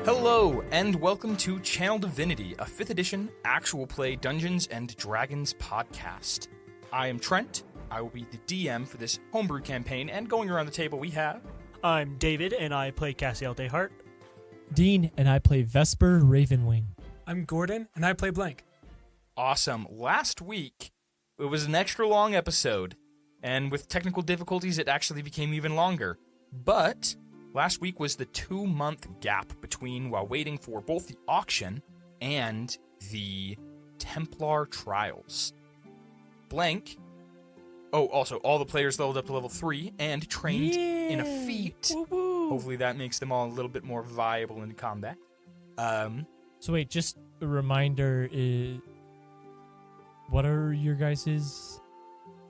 Hello, and welcome to Channel Divinity, a 5th edition actual play Dungeons & Dragons podcast. I am Trent. I will be the DM for this homebrew campaign, and going around the table we have... I'm David, and I play Cassiel De'Hart. Dean, and I play Vesper Ravenwing. I'm Gordon, and I play Blank. Awesome. Last week, it was an extra long episode, and with technical difficulties, it actually became even longer. But last week was the 2-month gap between while waiting for both the auction and the Templar trials. Blank. Oh, also, all the players leveled up to level 3 and trained in a feat. Woo-woo. Hopefully that makes them all a little bit more viable in combat. So wait, just a reminder, what are your guys'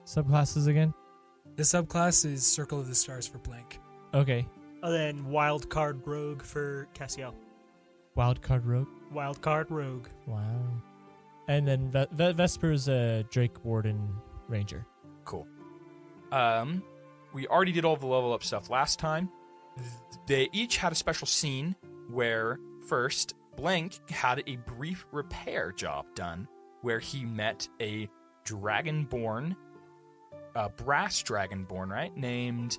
subclasses again? The subclass is Circle of the Stars for Blank. Okay. And then Wildcard Rogue for Cassiel. Wildcard Rogue? Wildcard Rogue. Wow. And then Vesper's a Drake Warden Ranger. Cool. We already did all the level up stuff last time. They each had a special scene where, first, Blank had a brief repair job done where he met a dragonborn, brass dragonborn, right, named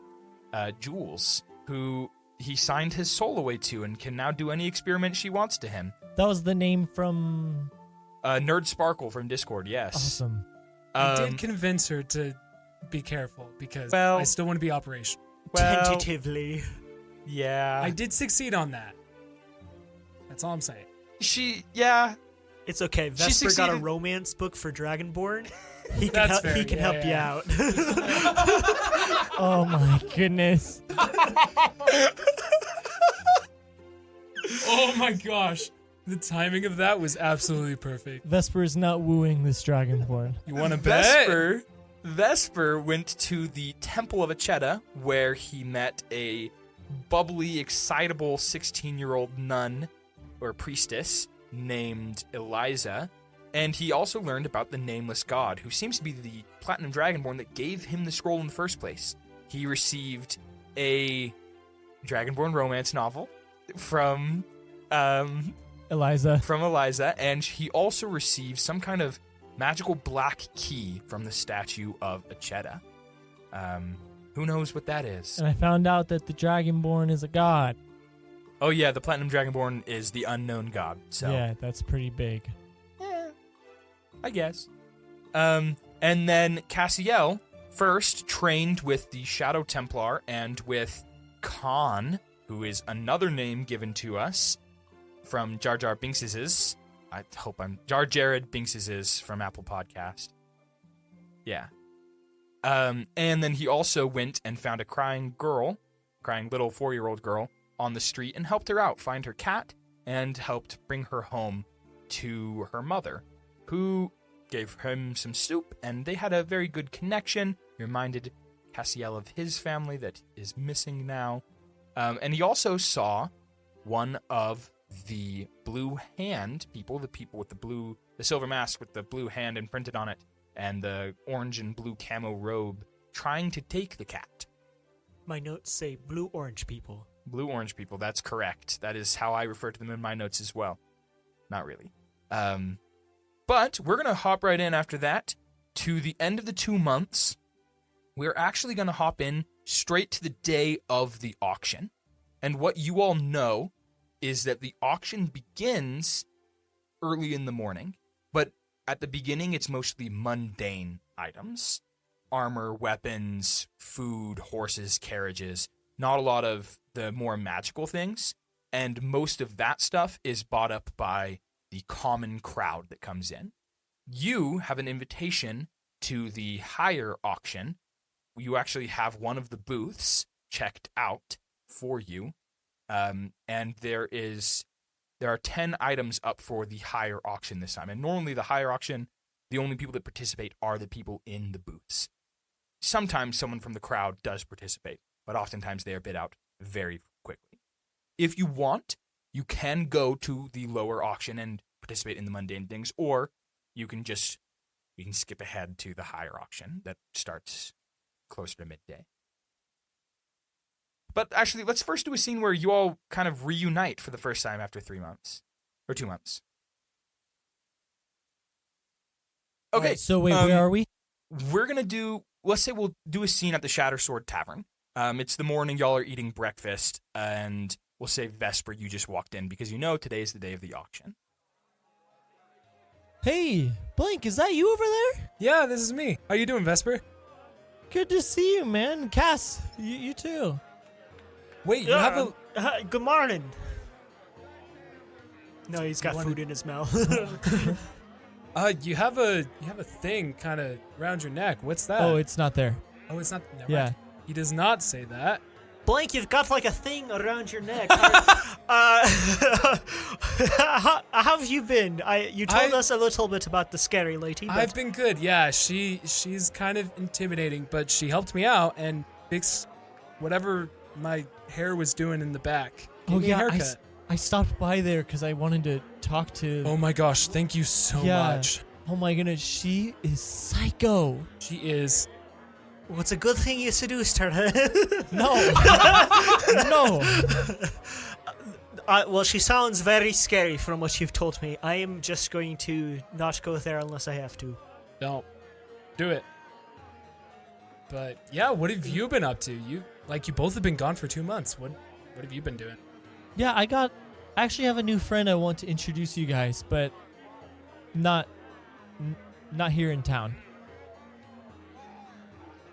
Jules, who he signed his soul away to and can now do any experiment she wants to him. That was the name from... Nerd Sparkle from Discord, yes. Awesome. I did convince her to be careful because I still want to be operational. Tentatively. Yeah. I did succeed on that. That's all I'm saying. It's okay. Vesper got a romance book for Dragonborn. He can help you out. Oh my goodness. Oh my gosh. The timing of that was absolutely perfect. Vesper is not wooing this Dragonborn. You want to bet? Vesper went to the Temple of Acheta, where he met a bubbly, excitable 16-year-old nun, or priestess, named Eliza, and he also learned about the Nameless God, who seems to be the Platinum Dragonborn that gave him the scroll in the first place. He received a Dragonborn romance novel from Eliza, and he also received some kind of magical black key from the statue of Acheta. Who knows what that is? and I found out that the Dragonborn is a god. Oh yeah, the Platinum Dragonborn is the unknown god. So Yeah, that's pretty big. I guess. And then Cassiel first trained with the Shadow Templar and with Khan, who is another name given to us from Jar Jar Binks's. Jar Jared Binks's from Apple Podcast. Yeah. And then he also went and found a crying little 4-year-old girl on the street and helped her out, find her cat, and helped bring her home to her mother, who gave him some soup, and they had a very good connection. He reminded Cassiel of his family that is missing now. And he also saw one of the blue hand people, the people with the silver mask with the blue hand imprinted on it, and the orange and blue camo robe, trying to take the cat. My notes say blue-orange people. Blue-orange people, that's correct. That is how I refer to them in my notes as well. Not really. But we're going to hop right in after that to the end of the 2 months. We're actually going to hop in straight to the day of the auction. And what you all know is that the auction begins early in the morning, but at the beginning it's mostly mundane items. Armor, weapons, food, horses, carriages. Not a lot of the more magical things, and most of that stuff is bought up by the common crowd that comes in. You have an invitation to the higher auction. You actually have one of the booths checked out for you, and there are 10 items up for the higher auction this time. And normally the higher auction, the only people that participate are the people in the booths. Sometimes someone from the crowd does participate, but oftentimes they are bid out very quickly. If you want, you can go to the lower auction and participate in the mundane things, or you can skip ahead to the higher auction that starts closer to midday. But actually, let's first do a scene where you all kind of reunite for the first time after 3 months. Or 2 months. Okay. Right, so wait, where are we? We're going to do, let's say we'll do a scene at the Shattersword Tavern. It's the morning, y'all are eating breakfast, and we'll say, Vesper, you just walked in because you know today is the day of the auction. Hey, Blink, is that you over there? Yeah, this is me. How you doing, Vesper? Good to see you, man. Cass, you too. Wait, you have a... good morning. No, he's got food in his mouth. You have a thing kind of around your neck. What's that? Oh, it's not there. Oh, it's not. Never Yeah. mind. He does not say that. Blank, you've got like a thing around your neck. How have you been? You told us a little bit about the scary lady. But... I've been good. Yeah, she's kind of intimidating, but she helped me out and fixed whatever my hair was doing in the back. Gave me a haircut. I stopped by there because I wanted to talk to... Oh my gosh, thank you so much. Oh my goodness, she is psycho. She is. Well, it's a good thing you seduced her. No. No. Well, she sounds very scary from what you've told me. I am just going to not go there unless I have to. Don't do it. But yeah, what have you been up to? You both have been gone for 2 months. What have you been doing? Yeah, I actually have a new friend I want to introduce you guys, but not here in town.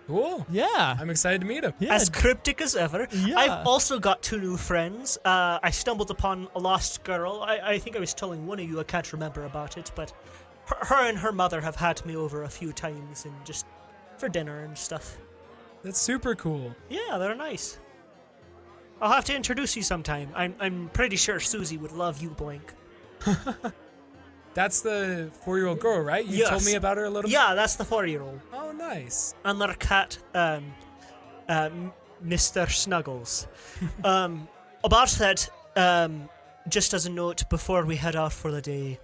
Cool. Yeah. I'm excited to meet him. Yeah. As cryptic as ever. Yeah. I've also got 2 new friends. I stumbled upon a lost girl. I think I was telling one of you, I can't remember about it, but her and her mother have had me over a few times and just for dinner and stuff. That's super cool. Yeah, they're nice. I'll have to introduce you sometime. I'm pretty sure Susie would love you, Blink. That's the 4-year-old girl, right? You told me about her a little bit? Yeah, that's the 4-year-old. Oh, nice. And their cat, Mr. Snuggles. About that, just as a note, before we head out for the day,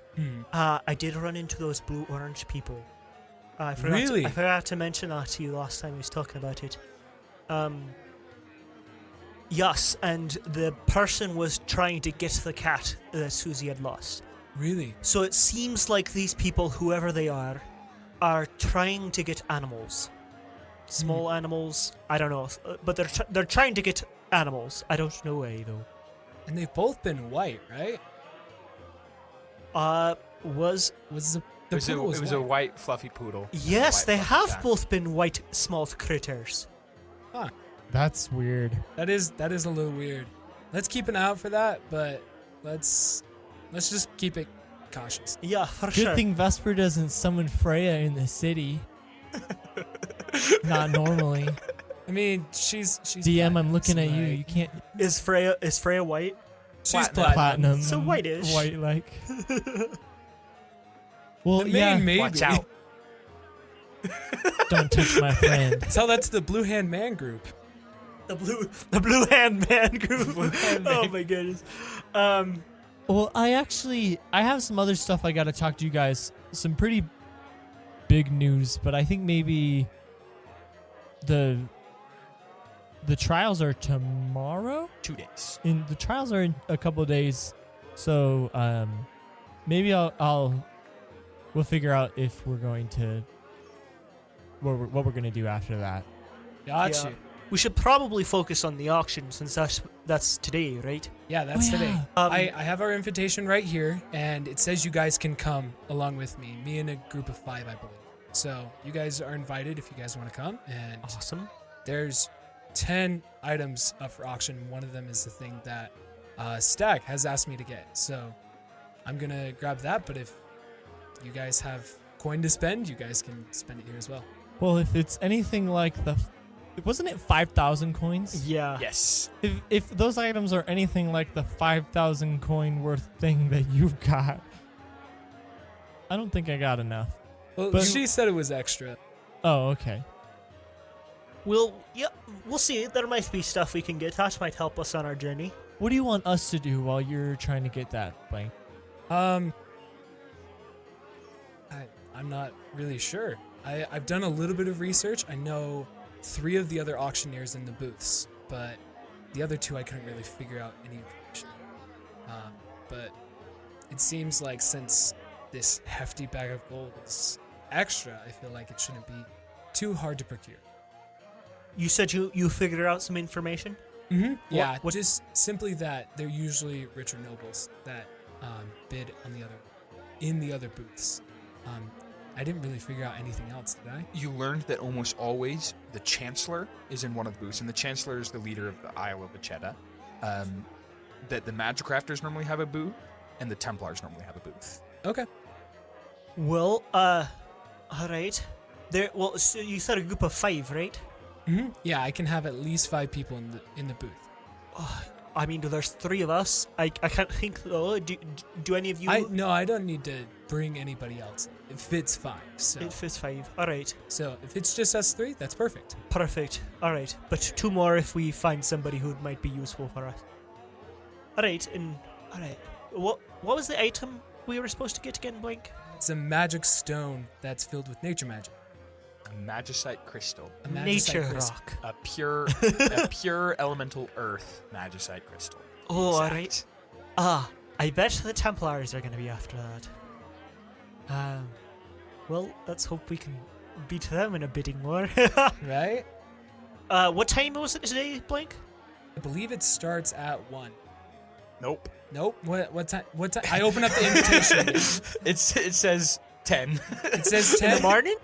I did run into those blue-orange people. I forgot to mention that to you last time I was talking about it. Yes, and the person was trying to get the cat that Susie had lost. Really? So it seems like these people, whoever they are trying to get animals. Small animals, I don't know, but they're trying to get animals. I don't know why though. And they've both been white, right? It was a white fluffy poodle. Yes, they have cat. both been white small critters. Huh. That's weird. That is a little weird. Let's keep an eye out for that, but let's just keep it cautious. Yeah, for sure. Good thing Vesper doesn't summon Freya in the city. Not normally. I mean, she's DM, I'm looking at you. You can't. Is Freya white? She's platinum. So whitish. White like. Well, maybe. Watch out. Don't touch my friend. Tell that to the Blue Hand Man group. The blue hand man group. Oh my goodness. Well, I have some other stuff I got to talk to you guys. Some pretty big news, but I think maybe the trials are tomorrow. 2 days. The trials are in a couple of days, so maybe we'll figure out if we're going to what we're going to do after that. Gotcha. Yeah. We should probably focus on the auction since that's today, right? Yeah, that's today. Yeah. I have our invitation right here, and it says you guys can come along with me and a group of 5, I believe. So you guys are invited if you guys want to come. And awesome. There's 10 items up for auction. One of them is the thing that Stag has asked me to get. So I'm going to grab that, but if you guys have coin to spend, you guys can spend it here as well. Well, if it's anything like wasn't it 5,000 coins? Yeah. Yes. If those items are anything like the 5,000 coin worth thing that you've got, I don't think I got enough. Well, but she said it was extra. Oh, okay. We'll see. There might be stuff we can get. That might help us on our journey. What do you want us to do while you're trying to get that, Blank? I'm not really sure. I've done a little bit of research. I know 3 of the other auctioneers in the booths, but The other two I couldn't really figure out any information. But it seems like since this hefty bag of gold is extra, I feel like it shouldn't be too hard to procure. You said you figured out some information? Mm-hmm. Yeah, What- just simply that they're usually richer nobles that bid on in the other booths. I didn't really figure out anything else, did I? You learned that almost always the Chancellor is in one of the booths, and the Chancellor is the leader of the Isle of Vachetta. That the Magic Crafters normally have a booth, and the Templars normally have a booth. Okay. Well, all right. Well, so you said a group of 5, right? Mm-hmm. Yeah, I can have at least 5 people in the booth. I mean, there's 3 of us. I can't think though. Do any of you? I don't need to bring anybody else. It fits 5. So It fits 5. All right. so if it's just us 3, that's perfect. Perfect. All right. But 2 more if we find somebody who might be useful for us. All right. And all right. What was the item we were supposed to get again, Blink? It's a magic stone that's filled with nature magic. A magicite crystal. A magicite Nature crystal. rock. A pure elemental earth magicite crystal. Oh, all Exact. right. I bet the Templars are going to be after that. Well, let's hope we can beat them in a bidding war. Right? What time was it today, Blink? I believe it starts at 1. Nope. Nope. What time? What time? I open up the invitation. It says 10. It says In the 10. morning?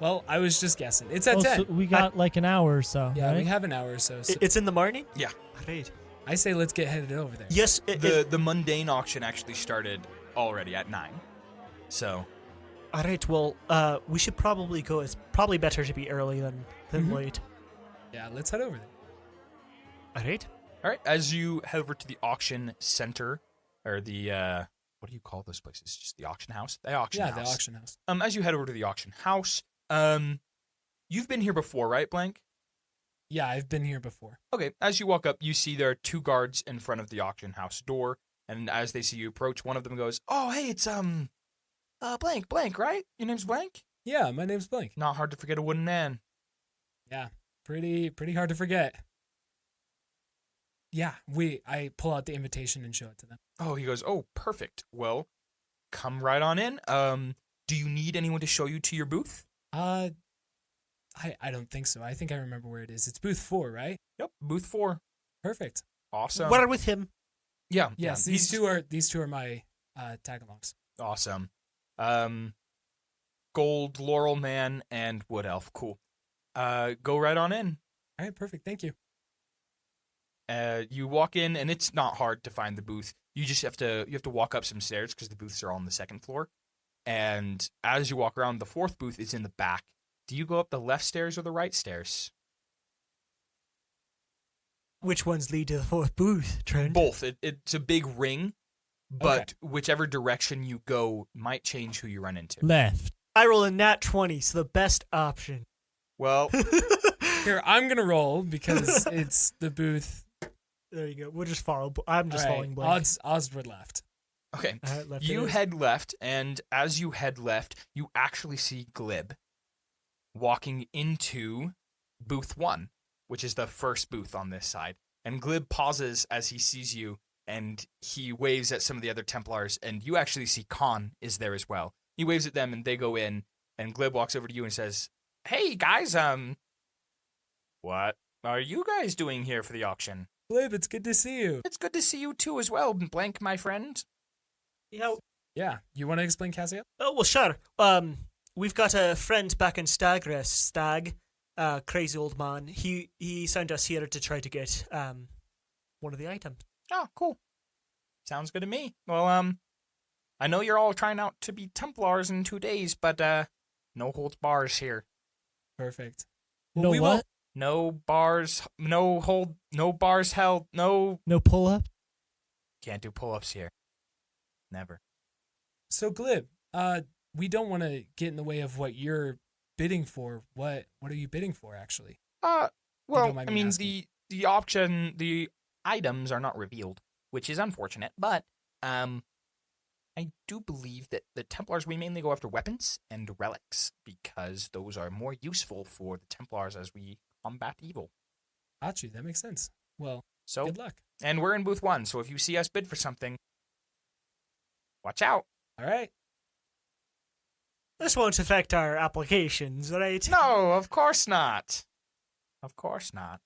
Well, I was just guessing. It's at Oh, 10. so we got like an hour or so. Yeah, right? we have an hour or so. So It's in the morning? Yeah. All right. I say let's get headed over there. Yes. The mundane auction actually started already at 9. So All right. Well, we should probably go. It's probably better to be early than Mhm. late. Yeah, let's head over there. All right. all right, as you head over to the auction center, or the what do you call those places? Just the auction house? The auction Yeah, house. the auction house. As you head over to the auction house, you've been here before, right, Blank? Yeah, I've been here before. Okay, as you walk up, you see there are 2 guards in front of the auction house door, and as they see you approach, one of them goes, "Oh, hey, it's Blank, right? Your name's Blank? Yeah, my name's Blank. Not hard to forget a wooden man." Yeah, pretty hard to forget. Yeah, I pull out the invitation and show it to them. Oh, he goes, "Oh, perfect. Well, come right on in. Do you need anyone to show you to your booth?" I don't think so. I think I remember where it is. It's booth 4, right? Yep, booth 4. Perfect. Awesome. What are with him? Yeah. Yes, yeah, these two are my tag-alongs. Awesome. Gold, Laurel Man, and Wood Elf. Cool. Go right on in. All right, perfect. Thank you. You walk in, and it's not hard to find the booth. You just have to walk up some stairs because the booths are all on the 2nd floor. And as you walk around, the 4th booth is in the back. Do you go up the left stairs or the right stairs? Which ones lead to the 4th booth, Trent? Both. It's a big ring, but whichever direction you go might change who you run into. Left. I roll a nat 20, so the best option. Well, Here, I'm gonna roll because it's the booth. There you go. We'll just follow. I'm just All right, following Blake. odds were left. okay. Left You it is. head left, and as you head left, you actually see Glib walking into booth 1, which is the first booth on this side. And Glib pauses as he sees you, and he waves at some of the other Templars, and you actually see Khan is there as well. He waves at them, and they go in, and Glib walks over to you and says, "Hey, guys, what are you guys doing here for the auction? Glib, it's good to see you. It's good to see you too as well, Blank, my friend." Yeah. Yeah, you want to explain Cassiel? Oh well, sure. We've got a friend back in Stagress, Stag, crazy old man. He sent us here to try to get one of the items. Oh, cool. Sounds good to me. Well, I know you're all trying out to be Templars in 2 days, but no holds bars here. Perfect. No we what? won't- No bars, no bars held, no. No pull up. Can't do pull-ups here. Never. So Glib, we don't want to get in the way of what you're bidding for. What are you bidding for, actually? Well, don't I mind me mean, asking. the option, the items are not revealed, which is unfortunate, but I do believe that the Templars, we mainly go after weapons and relics, because those are more useful for the Templars as we combat evil. Got you. That makes sense. Well, So, Good luck. and we're in booth 1, so if you see us bid for something, watch out. All right. This won't affect our applications, right? No, of course not. Of course not.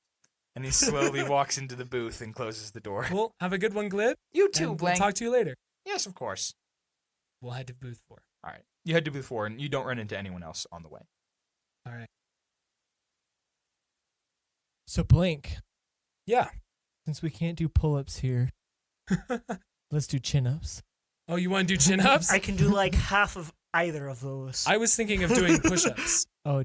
And he slowly walks into the booth and closes the door. Cool. Have a good one, Glib. You too, And Blank. We'll talk to you later. Yes, of course. We'll head to booth 4. All right. You head to booth 4, and you don't run into anyone else on the way. All right. So Blink, Yeah. since we can't do pull-ups here, let's do chin-ups. Oh, you want to do chin-ups? I can do like half of either of those. I was thinking of doing push-ups Oh,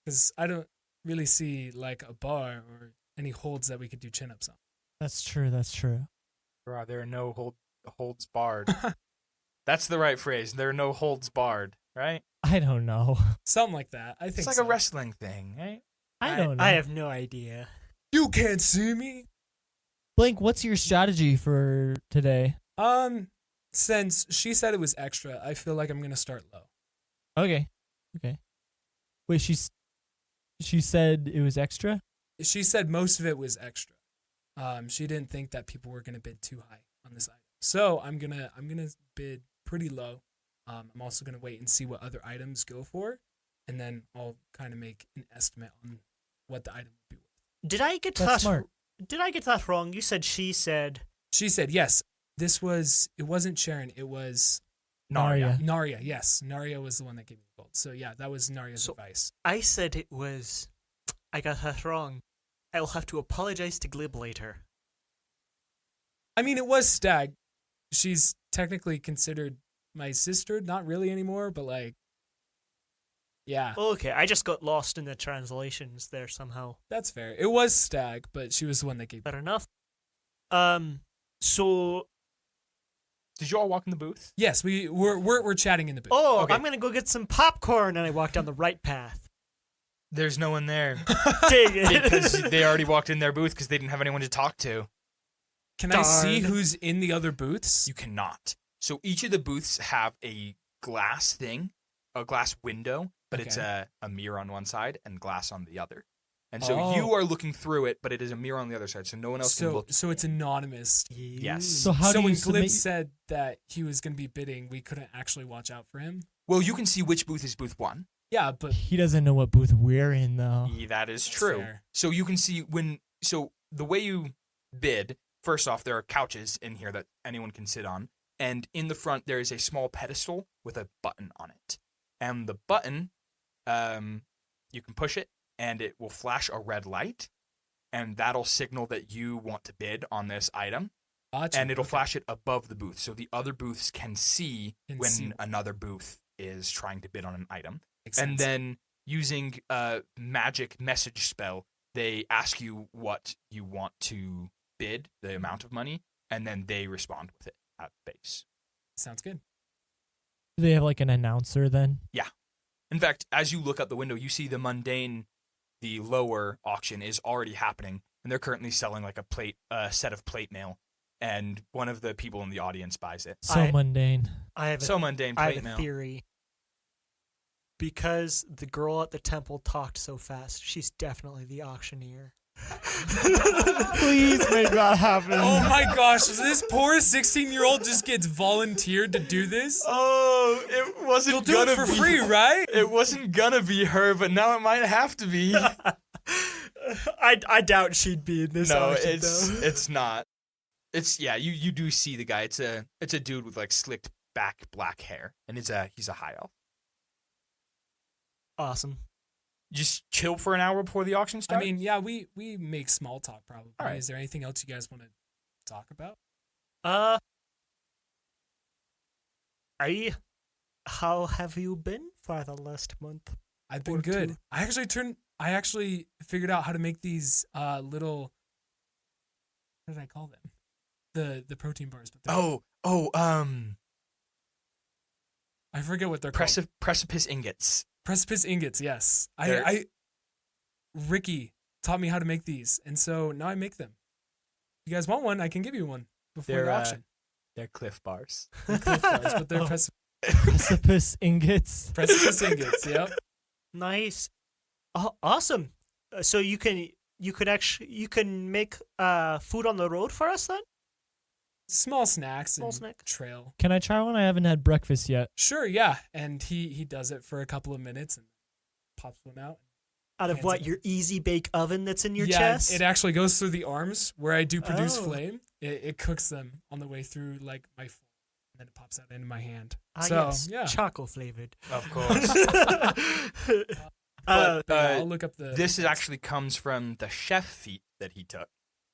because I don't really see like a bar or any holds that we could do chin-ups on. that's true. That's true. There are no holds barred. That's the right phrase. There are no holds barred, right? I don't know. Something like that. I think It's like so. a wrestling thing, right? I don't know. I have no idea. You can't see me. Blink, what's your strategy for today? Since she said it was extra, I feel like I'm gonna start low. Okay. Wait, she said it was extra? She said most of it was extra. She didn't think that people were gonna bid too high on this item. So I'm gonna bid pretty low. I'm also gonna wait and see what other items go for, and then I'll kind of make an estimate on what the item would be worth. Did I get That's that? smart. Did I get that wrong? You said she said. She said yes. It wasn't Sharon. It was Narya. Narya. Yes, Narya was the one that gave me the gold. So yeah, that was Narya's So- advice. I said it was. I got that wrong. I'll have to apologize to Glib later. I mean, it was Stag. She's technically considered my sister, not really anymore, but like, yeah, Okay, I just got lost in the translations there somehow. that's fair. It was Stag, but she was the one that gave. Fair enough. So Did you all walk in the booth? Yes, we're chatting in the booth. Okay. I'm gonna go get some popcorn, and I walk down the right path. There's no one there. Dang it! Because they already walked in their booth because they didn't have anyone to talk to. Can I see Darn. who's in the other booths? You cannot. So each of the booths have a glass thing, a glass window, but it's Okay. a mirror on one side and glass on the other. And so Oh. you are looking through it, but it is a mirror on the other side, so no one else can So look. so it's anonymous. Yes. So how so do when you Glib submit? said that he was going to be bidding, we couldn't actually watch out for him. Well, you can see which booth is booth 1. Yeah, but He doesn't know what booth we're in, though. That is That's true. fair. So you can see so the way you bid, first off, there are couches in here that anyone can sit on. And in the front, there is a small pedestal with a button on it. And the button, you can push it, and it will flash a red light. And that'll signal that you want to bid on this item. gotcha. And it'll Okay. flash it above the booth. So the other booths can see Can when see. another booth is trying to bid on an item. Makes And sense. then using a magic message spell, they ask you what you want to bid, the amount of money, and then they respond with it at base. Sounds good. Do they have like an announcer then? In fact, as you look out the window, you see the mundane, the lower auction is already happening, and they're currently selling like a set of plate mail, and one of the people in the audience buys it. So mundane. I have So mundane I plate have a mail. theory. Because the girl at the temple talked so fast, she's definitely the auctioneer. Please make that happen. Oh my gosh, this poor 16-year-old just gets volunteered to do this? Oh, it wasn't You'll do it for free, right? It wasn't gonna be her, but now it might have to be. I doubt she'd be in this No, auction, though. it's not. It's you do see the guy. It's a dude with like slicked back black hair, and he's a high elf. Awesome. Just chill for an hour before the auction I starts. mean, yeah, we make small talk probably. All right. Is there anything else you guys want to talk about? How have you been for the last month? I've been Or good. two. I actually figured out how to make these little, what did I call them? The protein bars. But I forget what they're called. precipice ingots. Precipice ingots, yes. They're- Ricky taught me how to make these, and so now I make them. If you guys want one, I can give you one before They're the auction. they're Cliff Bars. They're Cliff Bars, but they're Oh. Precipice ingots. precipice ingots, yep. Nice. Oh, awesome. So you can you can make food on the road for us then? Small snacks Small and snack. trail. Can I try one? I haven't had breakfast yet. Sure, yeah. And he does it for a couple of minutes and pops one out. Out of Hands what, it your easy bake oven that's in your yeah, chest? it actually goes through the arms where I do produce Oh. flame. It cooks them on the way through like my fork, and then it pops out into my hand. Ah, so yes, yeah. chocolate flavored. Of course. Uh, I'll look up the. This is actually comes from the chef feat that he took.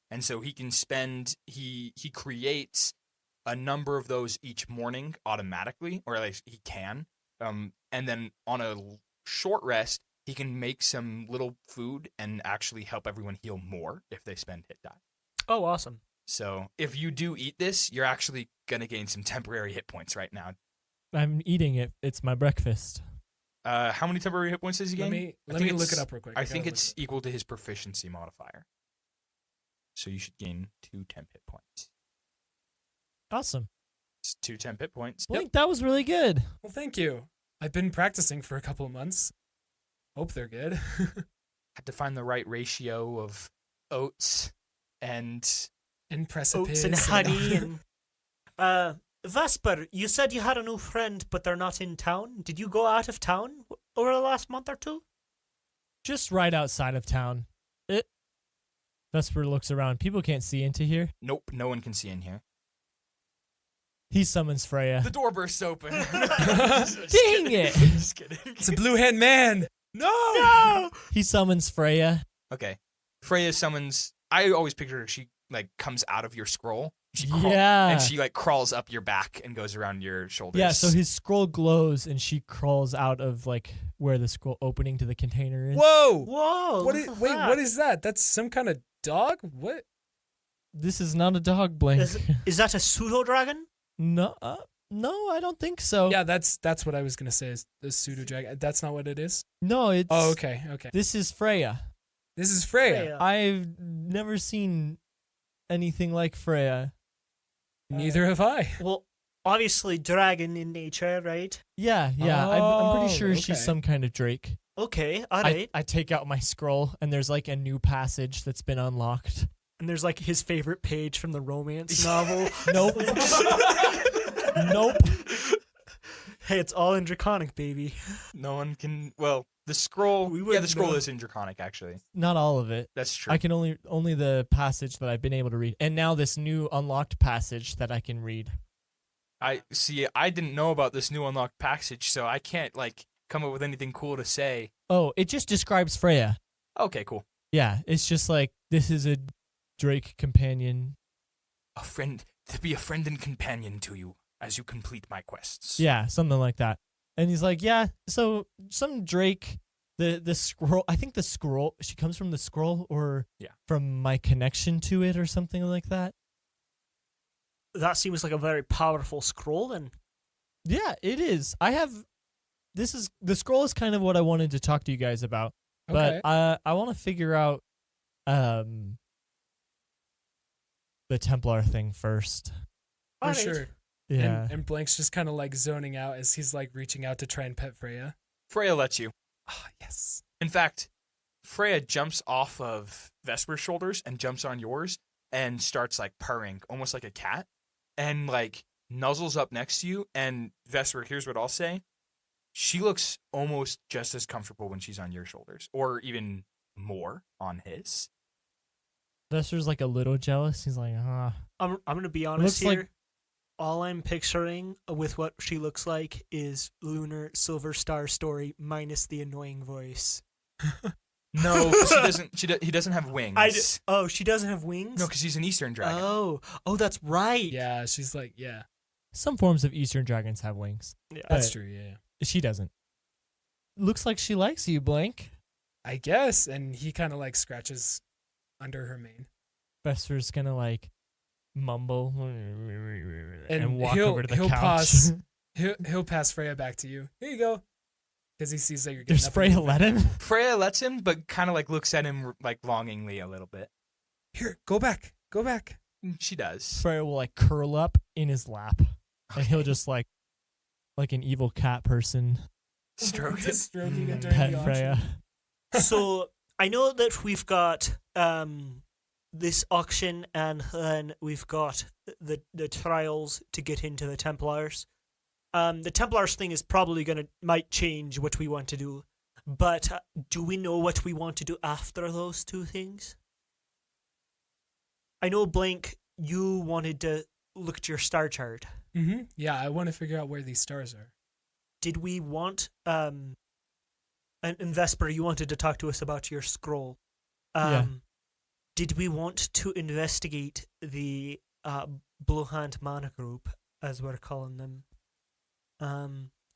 And so he can he creates a number of those each morning automatically, or at least he can. And then on a short rest, he can make some little food and actually help everyone heal more if they spend hit die. oh, awesome. So if you do eat this, you're actually going to gain some temporary hit points right now. I'm eating it. It's my breakfast. How many temporary hit points does he let gain? me I let think me look it's- it up real quick. I gotta think look it's it up. equal to his proficiency modifier. So you should gain 2 temp hit points. Awesome. It's 2 temp hit points. Blink, that was really good. Well, thank you. I've been practicing for a couple of months. Hope they're good. Had to find the right ratio of oats and and precipice Oats and honey and Vesper, you said you had a new friend, but they're not in town. Did you go out of town over the last month or two? Just right outside of town. Vesper looks around. People can't see into here. nope, no one can see in here. He summons Freya. The door bursts open. Dang it! Just kidding. It's a blue-hand man. No! He summons Freya. Okay. Freya summons. I always picture her. She like comes out of your scroll. Yeah. And she like crawls up your back and goes around your shoulders. Yeah, so his scroll glows and she crawls out of like where the scroll opening to the container is. Whoa! Whoa! What look is? at Wait, that. what is that? That's some kind of dog? What? This is not a dog, Blink. Is that a pseudo dragon? No, no, I don't think so. Yeah, that's what I was gonna say. Is the pseudo dragon? That's not what it is. No, it's. Oh, okay. This is Freya. This is Freya. I've never seen anything like Freya. Neither have I. Well, obviously dragon in nature, right? Yeah. I'm pretty Oh, sure okay. she's some kind of drake. Okay, alright. I take out my scroll and there's like a new passage that's been unlocked. And there's like his favorite page from the romance novel. Nope. Nope. Hey, it's all in Draconic, baby. No one can. Well, the scroll. We Yeah, the wouldn't scroll know. is in Draconic actually. Not all of it. That's true. I can only the passage that I've been able to read. And now this new unlocked passage that I can read. I see. I didn't know about this new unlocked passage, so I can't like come up with anything cool to say. Oh, it just describes Freya. Okay, cool. Yeah, it's just like this is a Drake companion. A friend to be a friend and companion to you as you complete my quests. Yeah, something like that. And he's like, yeah, so some Drake, the scroll, I think the scroll, she comes from the scroll or Yeah. from my connection to it or something like that. That seems like a very powerful scroll, then. Yeah, it is. The scroll is kind of what I wanted to talk to you guys about. Okay. But I want to figure out the Templar thing first. For Alright. sure. Yeah. And Blank's just kind of like zoning out as he's like reaching out to try and pet Freya. Freya lets you. Ah, yes. In fact, Freya jumps off of Vesper's shoulders and jumps on yours and starts like purring, almost like a cat, and like nuzzles up next to you. And Vesper, here's what I'll say. She looks almost just as comfortable when she's on your shoulders, or even more on his. Vesper's like a little jealous. He's like, I'm gonna be honest Looks here. like- All I'm picturing with what she looks like is Lunar Silver Star Story minus the annoying voice. No, 'cause he doesn't. He doesn't have wings. Oh, she doesn't have wings? No, because he's an Eastern dragon. Oh, that's right. Yeah, she's like, yeah. some forms of Eastern dragons have wings. Yeah. That's But true, yeah. She doesn't. Looks like she likes you, Blank. I guess. And he kind of like scratches under her mane. Vesper's gonna like mumble and And walk he'll- over to the he'll couch. pause. He'll pass Freya back to you. Here you go. Because he sees that you're getting Does up and Freya moving. let him? Freya lets him, but kind of like looks at him like longingly a little bit. Here, go back. Go back. She does. Freya will like curl up in his lap, and he'll just like an evil cat person, Stroke it. Just stroking it during pet the auction. Freya. So I know that we've got this auction, and then we've got the trials to get into the Templars. The Templars thing is probably might change what we want to do, but do we know what we want to do after those two things? I know, Blank, you wanted to look at your star chart. Mm-hmm. Yeah, I want to figure out where these stars are. Did we want and Vesper, you wanted to talk to us about your scroll. Yeah. Did we want to investigate the Blue Hand Mana group, as we're calling them?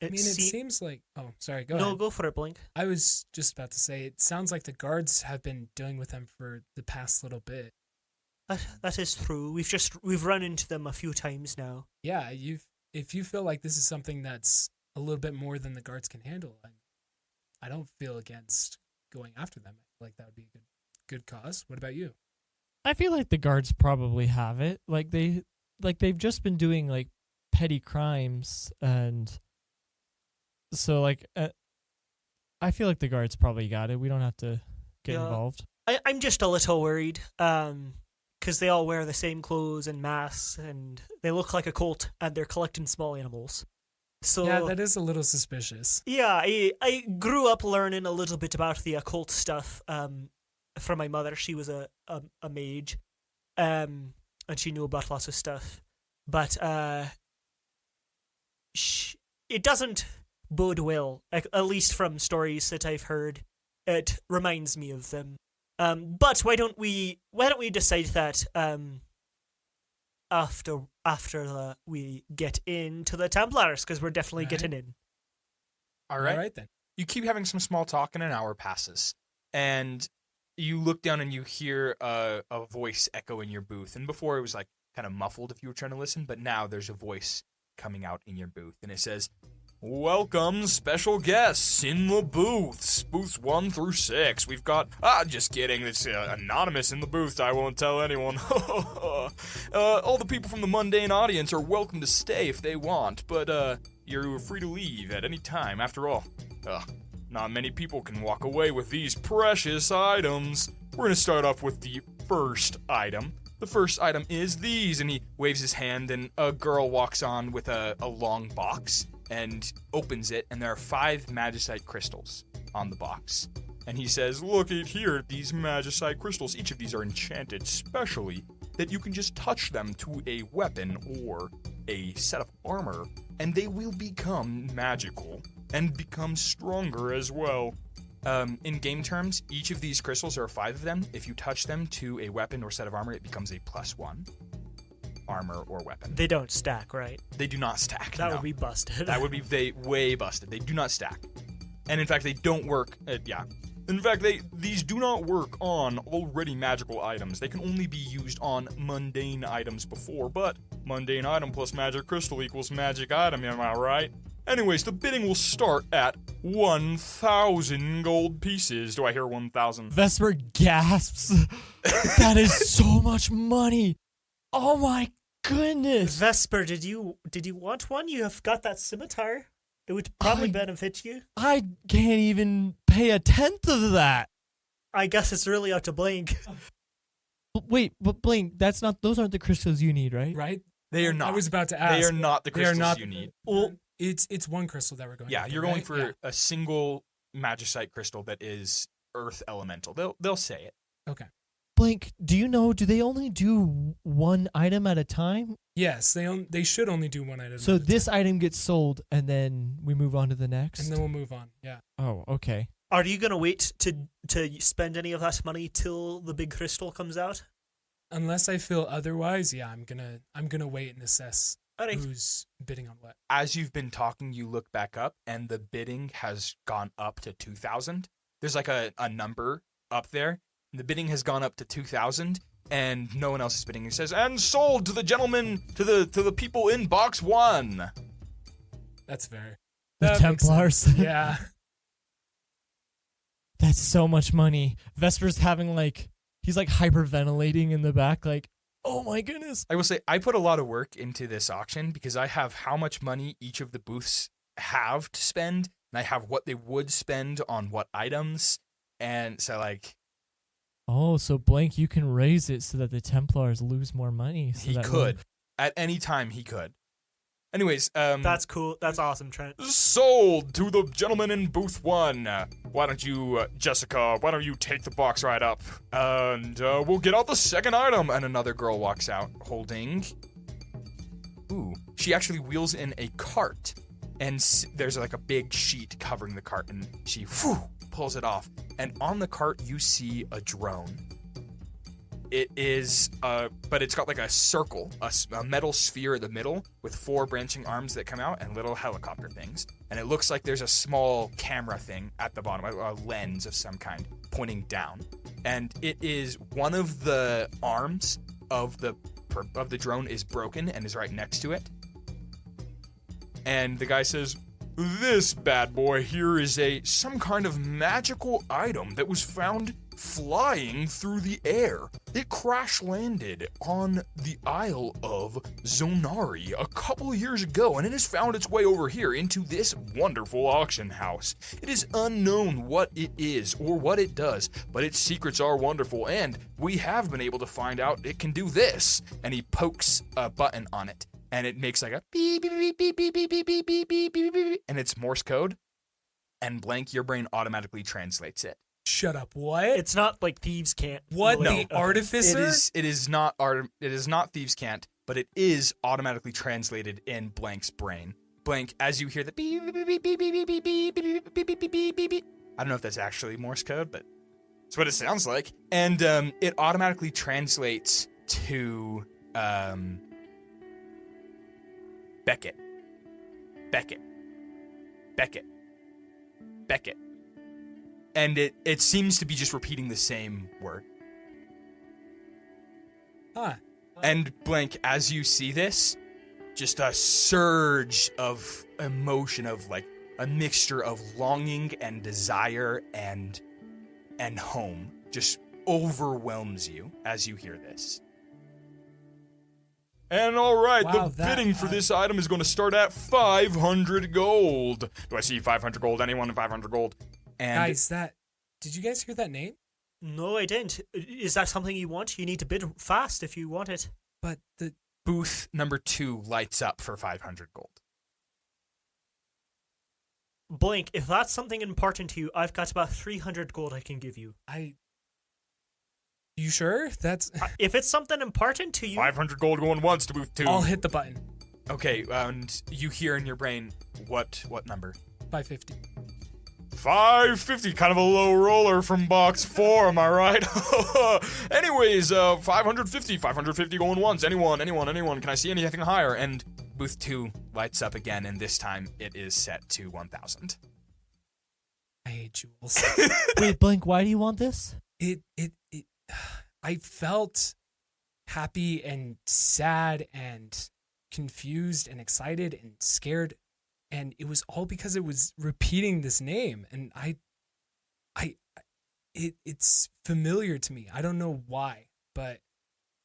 It seems like... Oh, sorry, go ahead. No, go for it, Blink. I was just about to say, it sounds like the guards have been dealing with them for the past little bit. That is true. We've run into them a few times now. Yeah, if you feel like this is something that's a little bit more than the guards can handle, I don't feel against going after them. I feel like that would be a good cause. What about you? I feel like the guards probably have it. They've just been doing like petty crimes, and so I feel like the guards probably got it. We don't have to get involved. I'm just a little worried, because they all wear the same clothes and masks, and they look like a cult, and they're collecting small animals. So yeah, that is a little suspicious. Yeah, I grew up learning a little bit about the occult stuff from my mother. She was a mage, and she knew about lots of stuff. But it doesn't bode well, at least from stories that I've heard. It reminds me of them. But why don't we decide that after we get into the Templars, because we're definitely getting in. All right. All right, then. You keep having some small talk, and an hour passes. And you look down and you hear a voice echo in your booth. And before it was like kind of muffled if you were trying to listen, but now there's a voice coming out in your booth. And it says, "Welcome, special guests in the booths, booths 1 through 6. We've got, just kidding, it's anonymous in the booth, I won't tell anyone. All the people from the mundane audience are welcome to stay if they want, but you're free to leave at any time. After all, not many people can walk away with these precious items. We're going to start off with the first item. The first item is these," and he waves his hand, and a girl walks on with a long box and opens it, and there are 5 magicite crystals on the box. And he says, "Look at here, these magicite crystals. Each of these are enchanted specially that you can just touch them to a weapon or a set of armor, and they will become magical and become stronger as well." In game terms, each of these crystals, there are 5 of them. If you touch them to a weapon or set of armor, it becomes a +1 armor or weapon. They don't stack, right? They do not stack. That no. would be busted. That would be way busted. They do not stack. And in fact, they don't work. In fact, these do not work on already magical items. They can only be used on mundane items before, but mundane item plus magic crystal equals magic item, am I right? Anyways, the bidding will start at 1,000 gold pieces. Do I hear 1,000? Vesper gasps. That is so much money. Oh my goodness. Vesper, did you want one? You have got that scimitar. It would probably benefit you. I can't even pay a tenth of that. I guess it's really up to Blink. Wait, but Blink, those aren't the crystals you need, right? Right? They are not. I was about to ask. They are not the crystals you need. Well, it's one crystal that we're going. Yeah, for, you're right? going for a single magicite crystal that is earth elemental. They'll say it. Okay. Blink, do they only do one item at a time? Yes, they should only do one item. So at a this time. item gets sold, and then we move on to the next? And then we'll move on, yeah. Oh, okay. Are you going to wait to spend any of that money till the big crystal comes out? Unless I feel otherwise, yeah, I'm gonna wait and assess who's bidding on what. As you've been talking, you look back up, and the bidding has gone up to 2,000. There's like a number up there. The bidding has gone up to 2,000, and no one else is bidding. It says, "And sold to the gentleman, to the people in box 1." That's fair. The That makes Templars. sense. Yeah. That's so much money. Vesper's having he's hyperventilating in the back, oh my goodness. I will say, I put a lot of work into this auction because I have how much money each of the booths have to spend, and I have what they would spend on what items, and so Oh, so Blank, you can raise it so that the Templars lose more money. So He that could. At any time, he could. Anyways, That's cool. That's awesome, Trent. sold to the gentleman in booth 1. Why don't you, Jessica, why don't you take the box right up? And we'll get out the second item. And another girl walks out holding... Ooh. She actually wheels in a cart. And there's like a big sheet covering the cart. And she pulls it off. And on the cart, you see a drone. It is, but it's got like a circle, a metal sphere in the middle with 4 branching arms that come out and little helicopter things. And it looks like there's a small camera thing at the bottom, a lens of some kind pointing down. And it is one of the arms of the drone is broken and is right next to it. And the guy says, "This bad boy here is some kind of magical item that was found flying through the air. It crash landed on the Isle of Zonari a couple years ago, and it has found its way over here into this wonderful auction house. It is unknown what it is or what it does, but its secrets are wonderful, and we have been able to find out it can do this." And he pokes a button on it, and it makes like a beep, beep, beep, beep, beep, beep, beep, beep, beep, beep, beep, and it's Morse code. And Blank, your brain automatically translates it. Shut up. What? It's not like thieves can't. What? really- The artificer? It is not thieves can't, but it is automatically translated in Blank's brain. Blank, as you hear the beep beep beep beep beep beep beep beep beep beep beep beep beep beep. I don't know if that's actually Morse code, but it's what it sounds like. And it automatically translates to Beckett. Beckett. Beckett. Beckett. And it seems to be just repeating the same word. Huh. And Blank, as you see this, just a surge of emotion, of like a mixture of longing and desire and home just overwhelms you as you hear this. And all right, Wow, the bidding for this item is going to start at 500 gold. Do I see 500 gold? Anyone in 500 gold? And Guys, did you guys hear that name? No, I didn't. Is that something you want? You need to bid fast if you want it. But the booth number 2 lights up for 500 gold. Blank, if that's something important to you, I've got about 300 gold I can give you. You sure? That's If it's something important to you... 500 gold going once to booth 2. I'll hit the button. Okay, and you hear in your brain, what number? 550. 550, kind of a low roller from box 4, am I right? Anyways, 550 going once. Anyone, can I see anything higher? And booth 2 lights up again, and this time it is set to 1,000. I hate jewels. Wait, Blank, why do you want this? I felt happy and sad and confused and excited and scared, and it was all because it was repeating this name, and it's familiar to me. I don't know why, but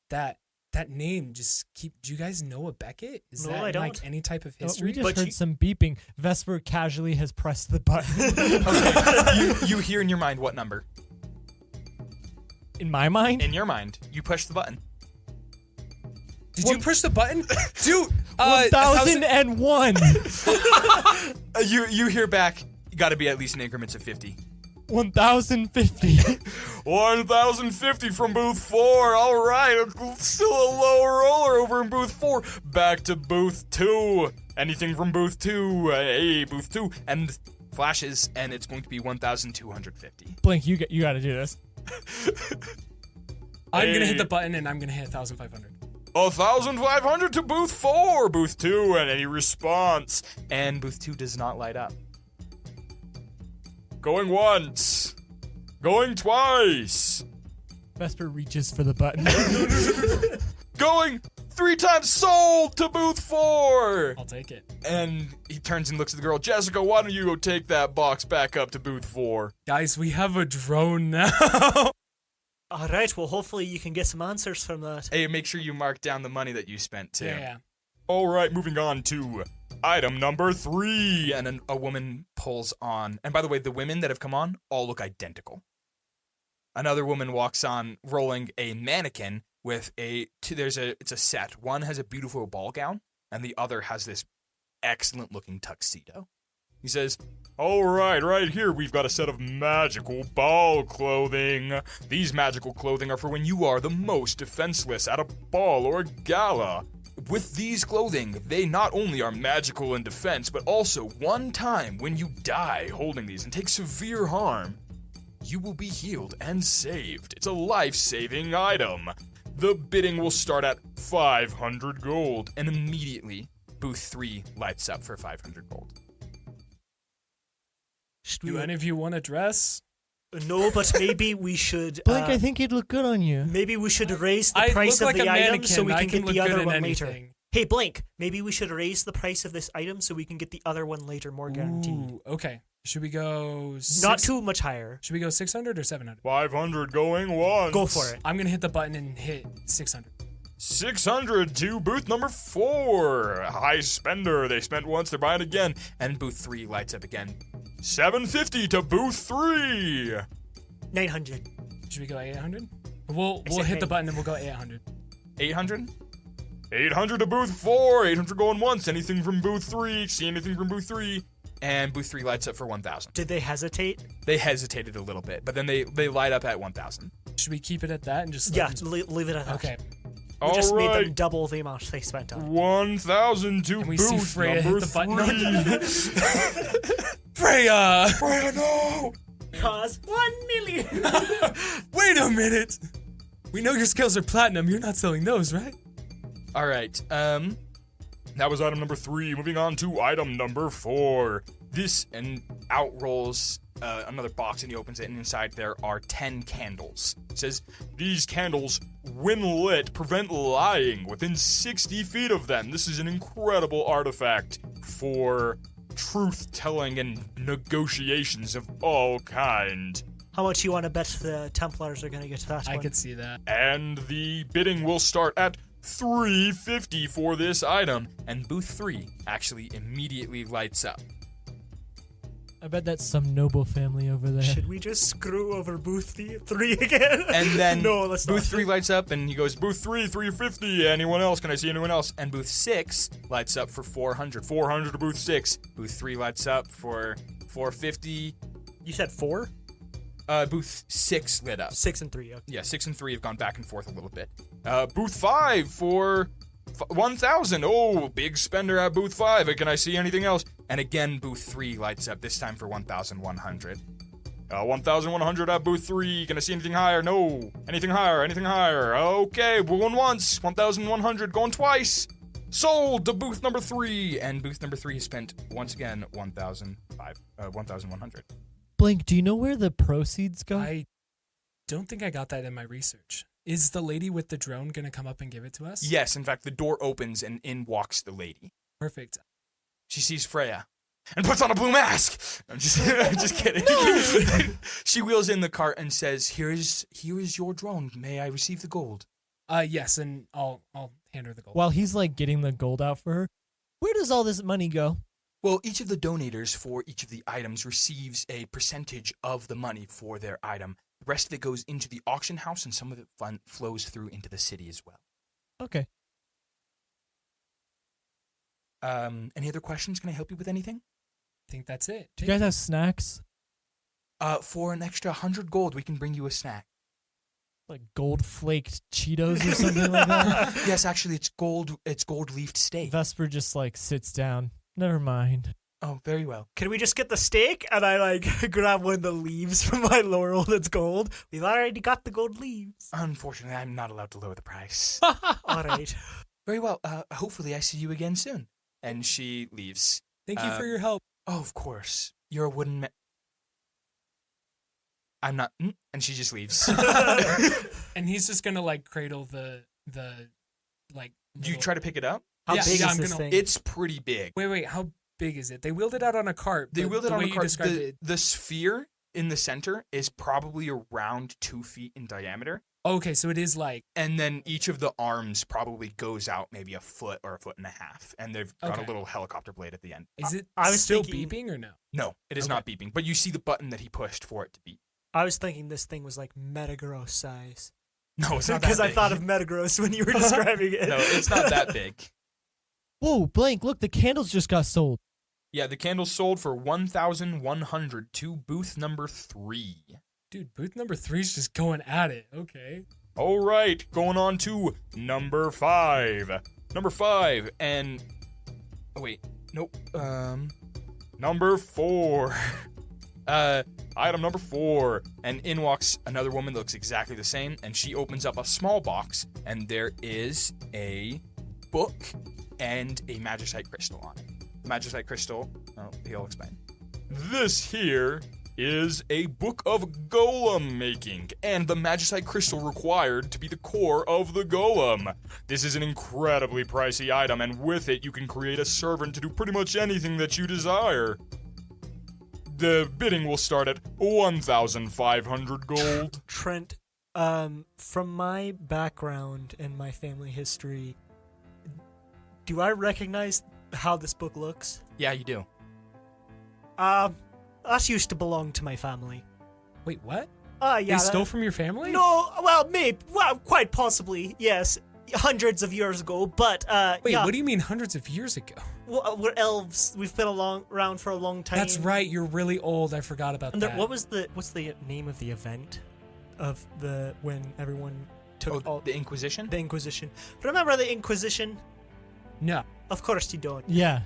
that name just do you guys know a Beckett? Is No, that I in, like don't. any type of Oh, history? we just But heard you- some beeping. Vesper casually has pressed the button. Okay, you hear in your mind what number? In my mind? In your mind, you push the button. Did you push the button? Dude, 1001! You hear back, you gotta be at least in increments of 50. 1050. 1,050 from booth 4. All right, still a low roller over in booth 4. Back to booth 2. Anything from booth 2? Hey, booth 2. And flashes, and it's going to be 1,250. Blank, you got to do this. I'm gonna Hey. hit the button and I'm gonna hit 1,500. 1,500 to booth 4. Booth 2, and any response. And booth 2 does not light up. Going once. Going twice. Vesper reaches for the button. Going 3 times, sold to booth 4. I'll take it. And he turns and looks at the girl. Jessica, why don't you go take that box back up to booth 4? Guys, we have a drone now. All right, well, hopefully you can get some answers from that. Hey, make sure you mark down the money that you spent, too. Yeah. All right, moving on to item number 3. And then a woman pulls on. And by the way, the women that have come on all look identical. Another woman walks on, rolling a mannequin with it's a set. One has a beautiful ball gown, and the other has this excellent-looking tuxedo. He says, "All right here we've got a set of magical ball clothing. These magical clothing are for when you are the most defenseless at a ball or gala. With these clothing, they not only are magical in defense, but also one time when you die holding these and take severe harm, you will be healed and saved. It's a life-saving item. The bidding will start at 500 gold." And immediately, booth 3 lights up for 500 gold. Do any of you want a dress? No, but maybe we should... Blink, I think he'd look good on you. Maybe we should raise the I price look of like the a item mannequin. so we I can get look the good other in one later. anything. Hey, Blink, maybe we should raise the price of this item so we can get the other one later more guaranteed. Ooh, okay. Should we go... Not too much higher. Should we go 600 or 700? 500 going once. Go for it. I'm going to hit the button and hit 600. 600 to booth number 4. High spender. They spent once, they're buying again. And booth 3 lights up again. 750 to booth 3. 900. Should we go 800? We'll said hit the hey. button and we'll go 800. 800? 800 to booth 4. 800 going once. Anything from booth 3. See anything from booth 3. And booth 3 lights up for 1,000. Did they hesitate? They hesitated a little bit, but then they light up at 1,000. Should we keep it at that and just... Yeah, leave it at that. Okay. We just made them double the amount they spent on it. 1,000 to And we booth see Freya number hit the button. 3. Freya! Freya, no! Cost 1 million! Wait a minute! We know your skills are platinum. You're not selling those, right? All right. That was item number 3. Moving on to item number 4. This, and out rolls another box, and he opens it, and inside there are 10 candles. It says, "These candles, when lit, prevent lying within 60 feet of them. This is an incredible artifact for truth-telling and negotiations of all kind." How much you want to bet the Templars are going to get to that I one? could see that. And the bidding will start at 350 for this item. And booth 3 actually immediately lights up. I bet that's some noble family over there. Should we just screw over booth 3 again? And then no, let's booth not. 3 lights up, and he goes, "Booth 3, 350. Anyone else? Can I see anyone else?" And booth 6 lights up for 400. 400 to booth 6. Booth 3 lights up for 450. You said 4? Booth 6 lit up. 6 and 3. Okay. Yeah, 6 and 3 have gone back and forth a little bit. Booth 5 for 1,000. Oh, big spender at booth 5. Can I see anything else? And again, booth 3 lights up, this time for 1,100. 1,100 at booth 3. Can I see anything higher? No. Anything higher? Anything higher? Okay, we're going once. 1,100 going twice. Sold to booth number 3. And booth number 3 has spent, once again, 1,100. Blink, do you know where the proceeds go? I don't think I got that in my research. Is the lady with the drone going to come up and give it to us? Yes, in fact, the door opens and in walks the lady. Perfect. She sees Freya and puts on a blue mask. I'm just kidding. She wheels in the cart and says, here is your drone. May I receive the gold?" Yes, and I'll hand her the gold. While he's like getting the gold out for her, where does all this money go? Well, each of the donators for each of the items receives a percentage of the money for their item. The rest of it goes into the auction house, and some of it flows through into the city as well. Okay. Any other questions? Can I help you with anything? I think that's it. Do you guys have snacks? For an extra 100 gold, we can bring you a snack. Like gold flaked Cheetos or something like that? Yes, actually, it's gold leafed steak. Vesper just like sits down. Never mind. Oh, very well. Can we just get the steak? And I grab one of the leaves from my laurel that's gold. We've already got the gold leaves. Unfortunately, I'm not allowed to lower the price. All right. Very well. Hopefully I see you again soon. And she leaves. Thank you for your help. Oh, of course. You're a wooden man. I'm not. And she just leaves. And he's just gonna like cradle the like. Do you try to pick it up? How Yeah, big yeah, is I'm this gonna- thing? It's pretty big. Wait, how big is it? They wheeled it out on a cart. They but wheeled it the on way a you cart. described it. The sphere in the center is probably around 2 feet in diameter. Okay, so it is like. And then each of the arms probably goes out maybe a foot or a foot and a half. And they've got Okay. a little helicopter blade at the end. Is it I was still thinking- beeping or no? No, it is not beeping. But you see the button that he pushed for it to beep. I was thinking this thing was like Metagross size. No, it's not that Because I big. thought of Metagross when you were describing it. No, it's not that big. Whoa, Blank, look, the candles just got sold. Yeah, the candles sold for 1,100 to booth number 3. Dude, booth number 3's just going at it. Okay. All right, going on to number 5. Number 5, and... Oh, wait. Nope. Number 4. Item number 4. And in walks another woman that looks exactly the same, and she opens up a small box, and there is a book and a magicite crystal on it. The magicite crystal... Oh, he'll explain. This here is a book of golem making, and the magicite crystal required to be the core of the golem. This is an incredibly pricey item, and with it you can create a servant to do pretty much anything that you desire. The bidding will start at 1,500 gold. Trent, from my background and my family history, do I recognize how this book looks? Yeah, you do. Us used to belong to my family. Wait, what? Yeah. They stole from your family? No, well, maybe, well, quite possibly, yes. Hundreds of years ago, but, Wait, yeah. what do you mean hundreds of years ago? We're elves. We've been around for a long time. That's right, you're really old. I forgot about And that. what's the name of the event of when everyone took all the Inquisition? the Inquisition? Remember the Inquisition? No. Of course you don't. Yeah.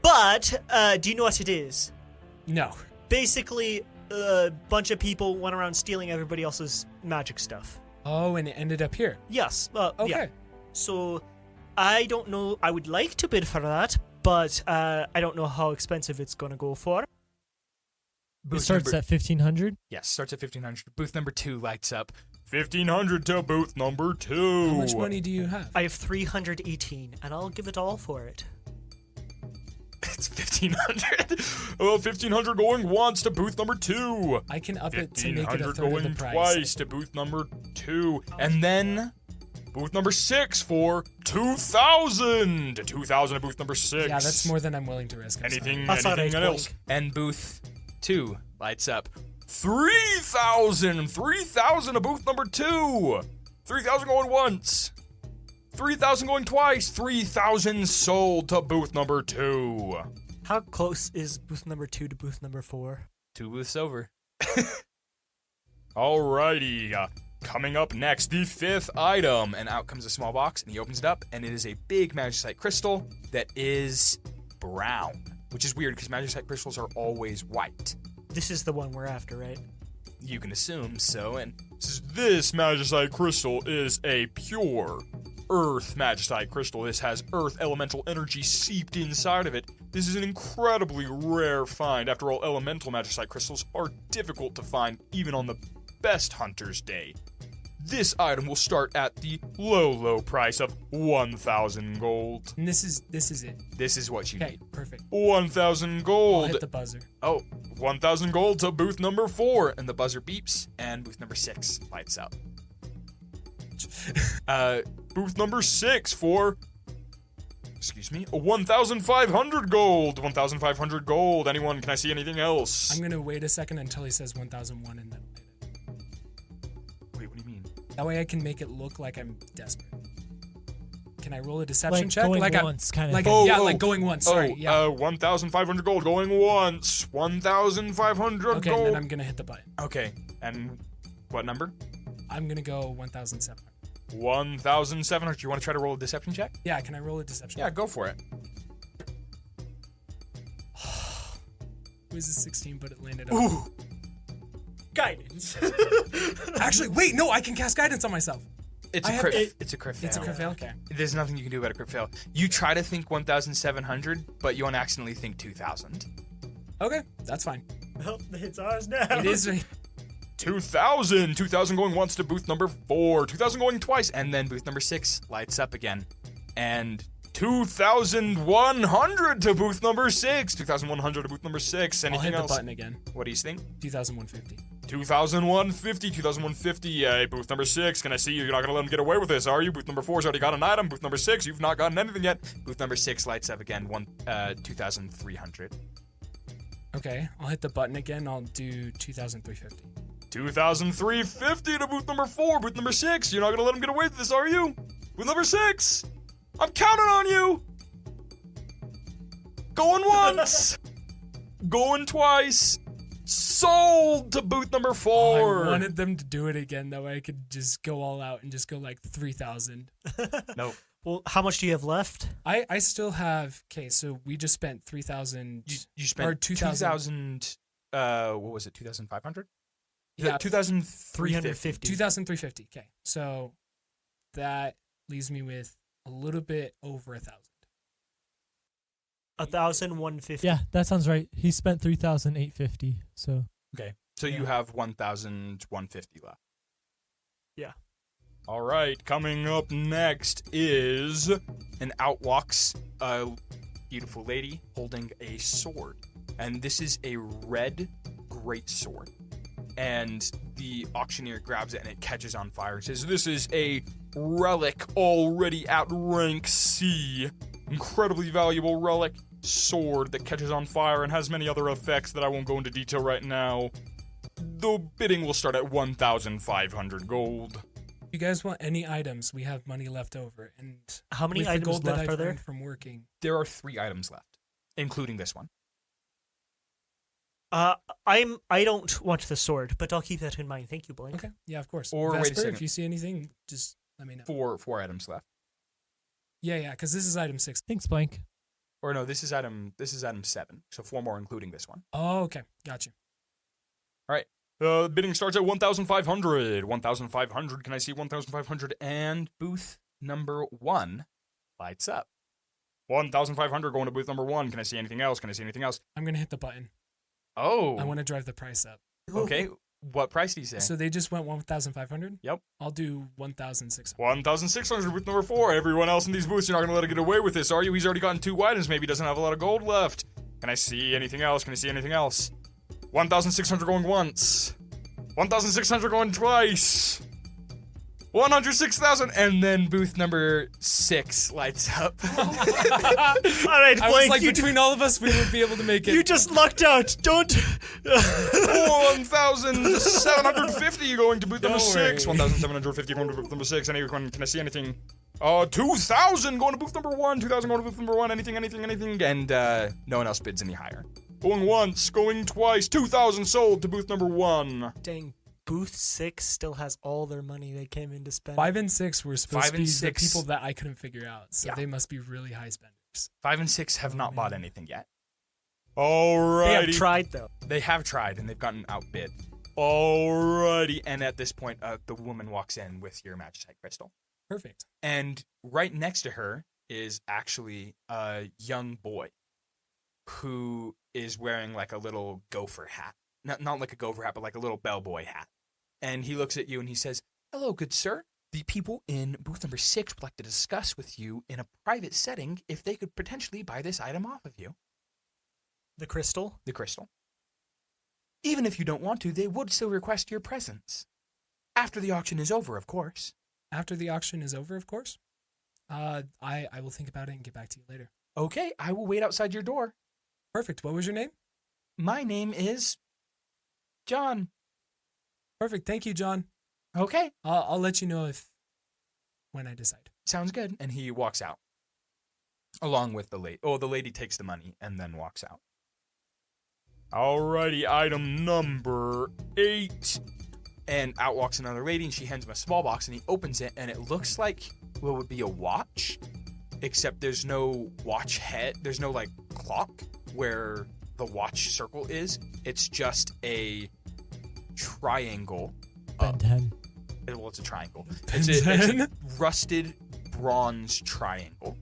But do you know what it is? No. Basically, a bunch of people went around stealing everybody else's magic stuff. Oh, and it ended up here. Yes. Okay. Yeah. So, I don't know. I would like to bid for that, but I don't know how expensive it's going to go for. It starts at 1,500? Yes, starts at 1,500. Booth number 2 lights up. 1,500 to booth number 2. How much money do you have? I have 318, and I'll give it all for it. It's 1,500. Oh, 1,500 going once to booth number 2. I can up it to make it a 1,500 third of the going price. twice to booth number 2. And then booth number 6 for 2,000. 2,000 to booth number 6. Yeah, that's more than I'm willing to risk. I'm sorry. Anything else? And booth 2 lights up. 3,000. 3,000 to booth number 2. 3,000 going once. 3,000 going twice. 3,000 sold to booth number 2. How close is booth number 2 to booth number 4? 2 booths over. Alrighty. Coming up next, the 5th item. And out comes a small box, and he opens it up, and it is a big magicite crystal that is brown. Which is weird, because magicite crystals are always white. This is the one we're after, right? You can assume so, and this magicite crystal is a pure earth magicite crystal. This has earth elemental energy seeped inside of it. This is an incredibly rare find. After all, elemental magicite crystals are difficult to find even on the best hunter's day. This item will start at the low price of 1,000 gold. And this is it. This is what you Okay, need. perfect. 1,000 I'll gold. hit the buzzer. Oh, 1,000 gold to booth number 4. And the buzzer beeps, and booth number 6 lights up. Booth number 6 for... Excuse me. 1,500 gold. 1,500 gold. Anyone, can I see anything else? I'm gonna wait a second until he says 1,001 and then Wait, what do you mean? that way I can make it look like I'm desperate. Can I roll a deception Like check? going like once, kind of like thing. like going once. Sorry. Yeah. 1,500 gold going once. 1,500 Okay, gold. then I'm gonna hit the button. Okay, and what number? I'm gonna go 1,700. 1,700. You want to try to roll a deception check? Yeah. Can I roll a deception? Yeah, go for it. It was a 16, but it landed on. Ooh. Guidance. Actually, wait. No, I can cast guidance on myself. It's I a have- crit. It's a crit fail. It's a crit fail. Okay. There's nothing you can do about a crit fail. You try to think 1,700, but you unaccidentally think 2,000. Okay, that's fine. Well, it's ours now. It is. 2,000. 2,000 going once to booth number 4. 2,000 going twice, and then booth number 6 lights up again. And 2,100 to booth number 6. 2,100 to booth number 6. I'll Anything hit the else? button again. What do you think? 2,150. 2,150. 2,150. Booth number 6. Can I see you? You're not gonna let him get away with this, are you? Booth number 4's already got an item. Booth number 6, you've not gotten anything yet. Booth number 6 lights up again. 2,300. Okay, I'll hit the button again. I'll do 2,350. 2,350 to booth number 4. Booth number 6. You're not gonna let him get away with this, are you? Booth number 6. I'm counting on you. Going once. Going twice. Sold to booth number 4. I wanted them to do it again, though. I could just go all out and just go like 3,000. Nope. Well, how much do you have left? I still have. Okay, so we just spent 3,000. You spent or 2,000. What was it? 2,500. Yeah, 2,350. 2,350. Okay, so that leaves me with a little bit over 1,000. 1,150. Yeah, that sounds right. He spent 3,850. So Okay, so you have 1,150 left. Yeah. All right, coming up next is out walks a beautiful lady holding a sword. And this is a red great sword. And the auctioneer grabs it and it catches on fire and says, "This is a relic already at rank C. Incredibly valuable relic sword that catches on fire and has many other effects that I won't go into detail right now. The bidding will start at 1,500 gold." You guys want any items? We have money left over, and How many with the items gold that left I've are there? earned from working. There are 3 items left, including this one. I don't want the sword, but I'll keep that in mind. Thank you, Blink. Okay, yeah, of course. Or wait a Vesper, second. if you see anything, just let me know. 4 items left. Yeah, because this is item 6. thanks, Blank. Or no, this is item 7. So 4 more including this one. Oh, okay, got you. All right. Bidding starts at 1,500. 1,500. Can I see 1,500? And booth number 1 lights up. 1,500 going to booth number 1. Can I see anything else? Can I see anything else? I'm gonna hit the button. Oh. I want to drive the price up. Okay. What price do you say? So they just went 1,500. Yep. I'll do 1,600. 1,600 booth number 4. Everyone else in these booths, you're not going to let it get away with this, are you? He's already gotten 2 items. Maybe he doesn't have a lot of gold left. Can I see anything else? Can I see anything else? 1,600 going once. 1,600 going twice. 106,000. And then booth number 6 lights up. All right, I was Blink, like, between all of us, we would be able to make it. you just lucked out. Don't. 1,750 going to booth number Don't 6. worry. 1,750 going to booth number 6. Anyone, can I see anything? 2,000 going to booth number 1. 2,000 going to booth number 1. Anything. And no one else bids any higher. Going once, going twice. 2,000 sold to booth number 1. Dang. Booth 6 still has all their money they came in to spend. 5 and 6 were supposed 5 to and be the 6. people that I couldn't figure out, so Yeah. they must be really high spenders. 5 and 6 have Oh, not bought man. anything yet. They Alrighty. have tried, though. They have tried and they've gotten outbid. Alrighty. And at this point, the woman walks in with your magicite crystal. Perfect. And right next to her is actually a young boy who is wearing like a little gopher hat. Not like a gopher hat, but like a little bellboy hat. And he looks at you and he says, "Hello, good sir. The people in booth number 6 would like to discuss with you in a private setting if they could potentially buy this item off of you." The crystal? The crystal. "Even if you don't want to, they would still request your presence. After the auction is over, of course." After the auction is over, of course. I will think about it and get back to you later. "Okay, I will wait outside your door. Perfect. What was your name? My name is John." Perfect. Thank you, John. "Okay, I'll let you know when I decide. sounds good." And he walks out. Along with the lady. Oh, the lady takes the money and then walks out. Alrighty, item number 8. And out walks another lady and she hands him a small box and he opens it and it looks like what would be a watch. Except there's no watch head. There's no like clock where the watch circle is. It's just a triangle. Ben 10. Well, it's a triangle. Ben It's 10? a rusted bronze triangle.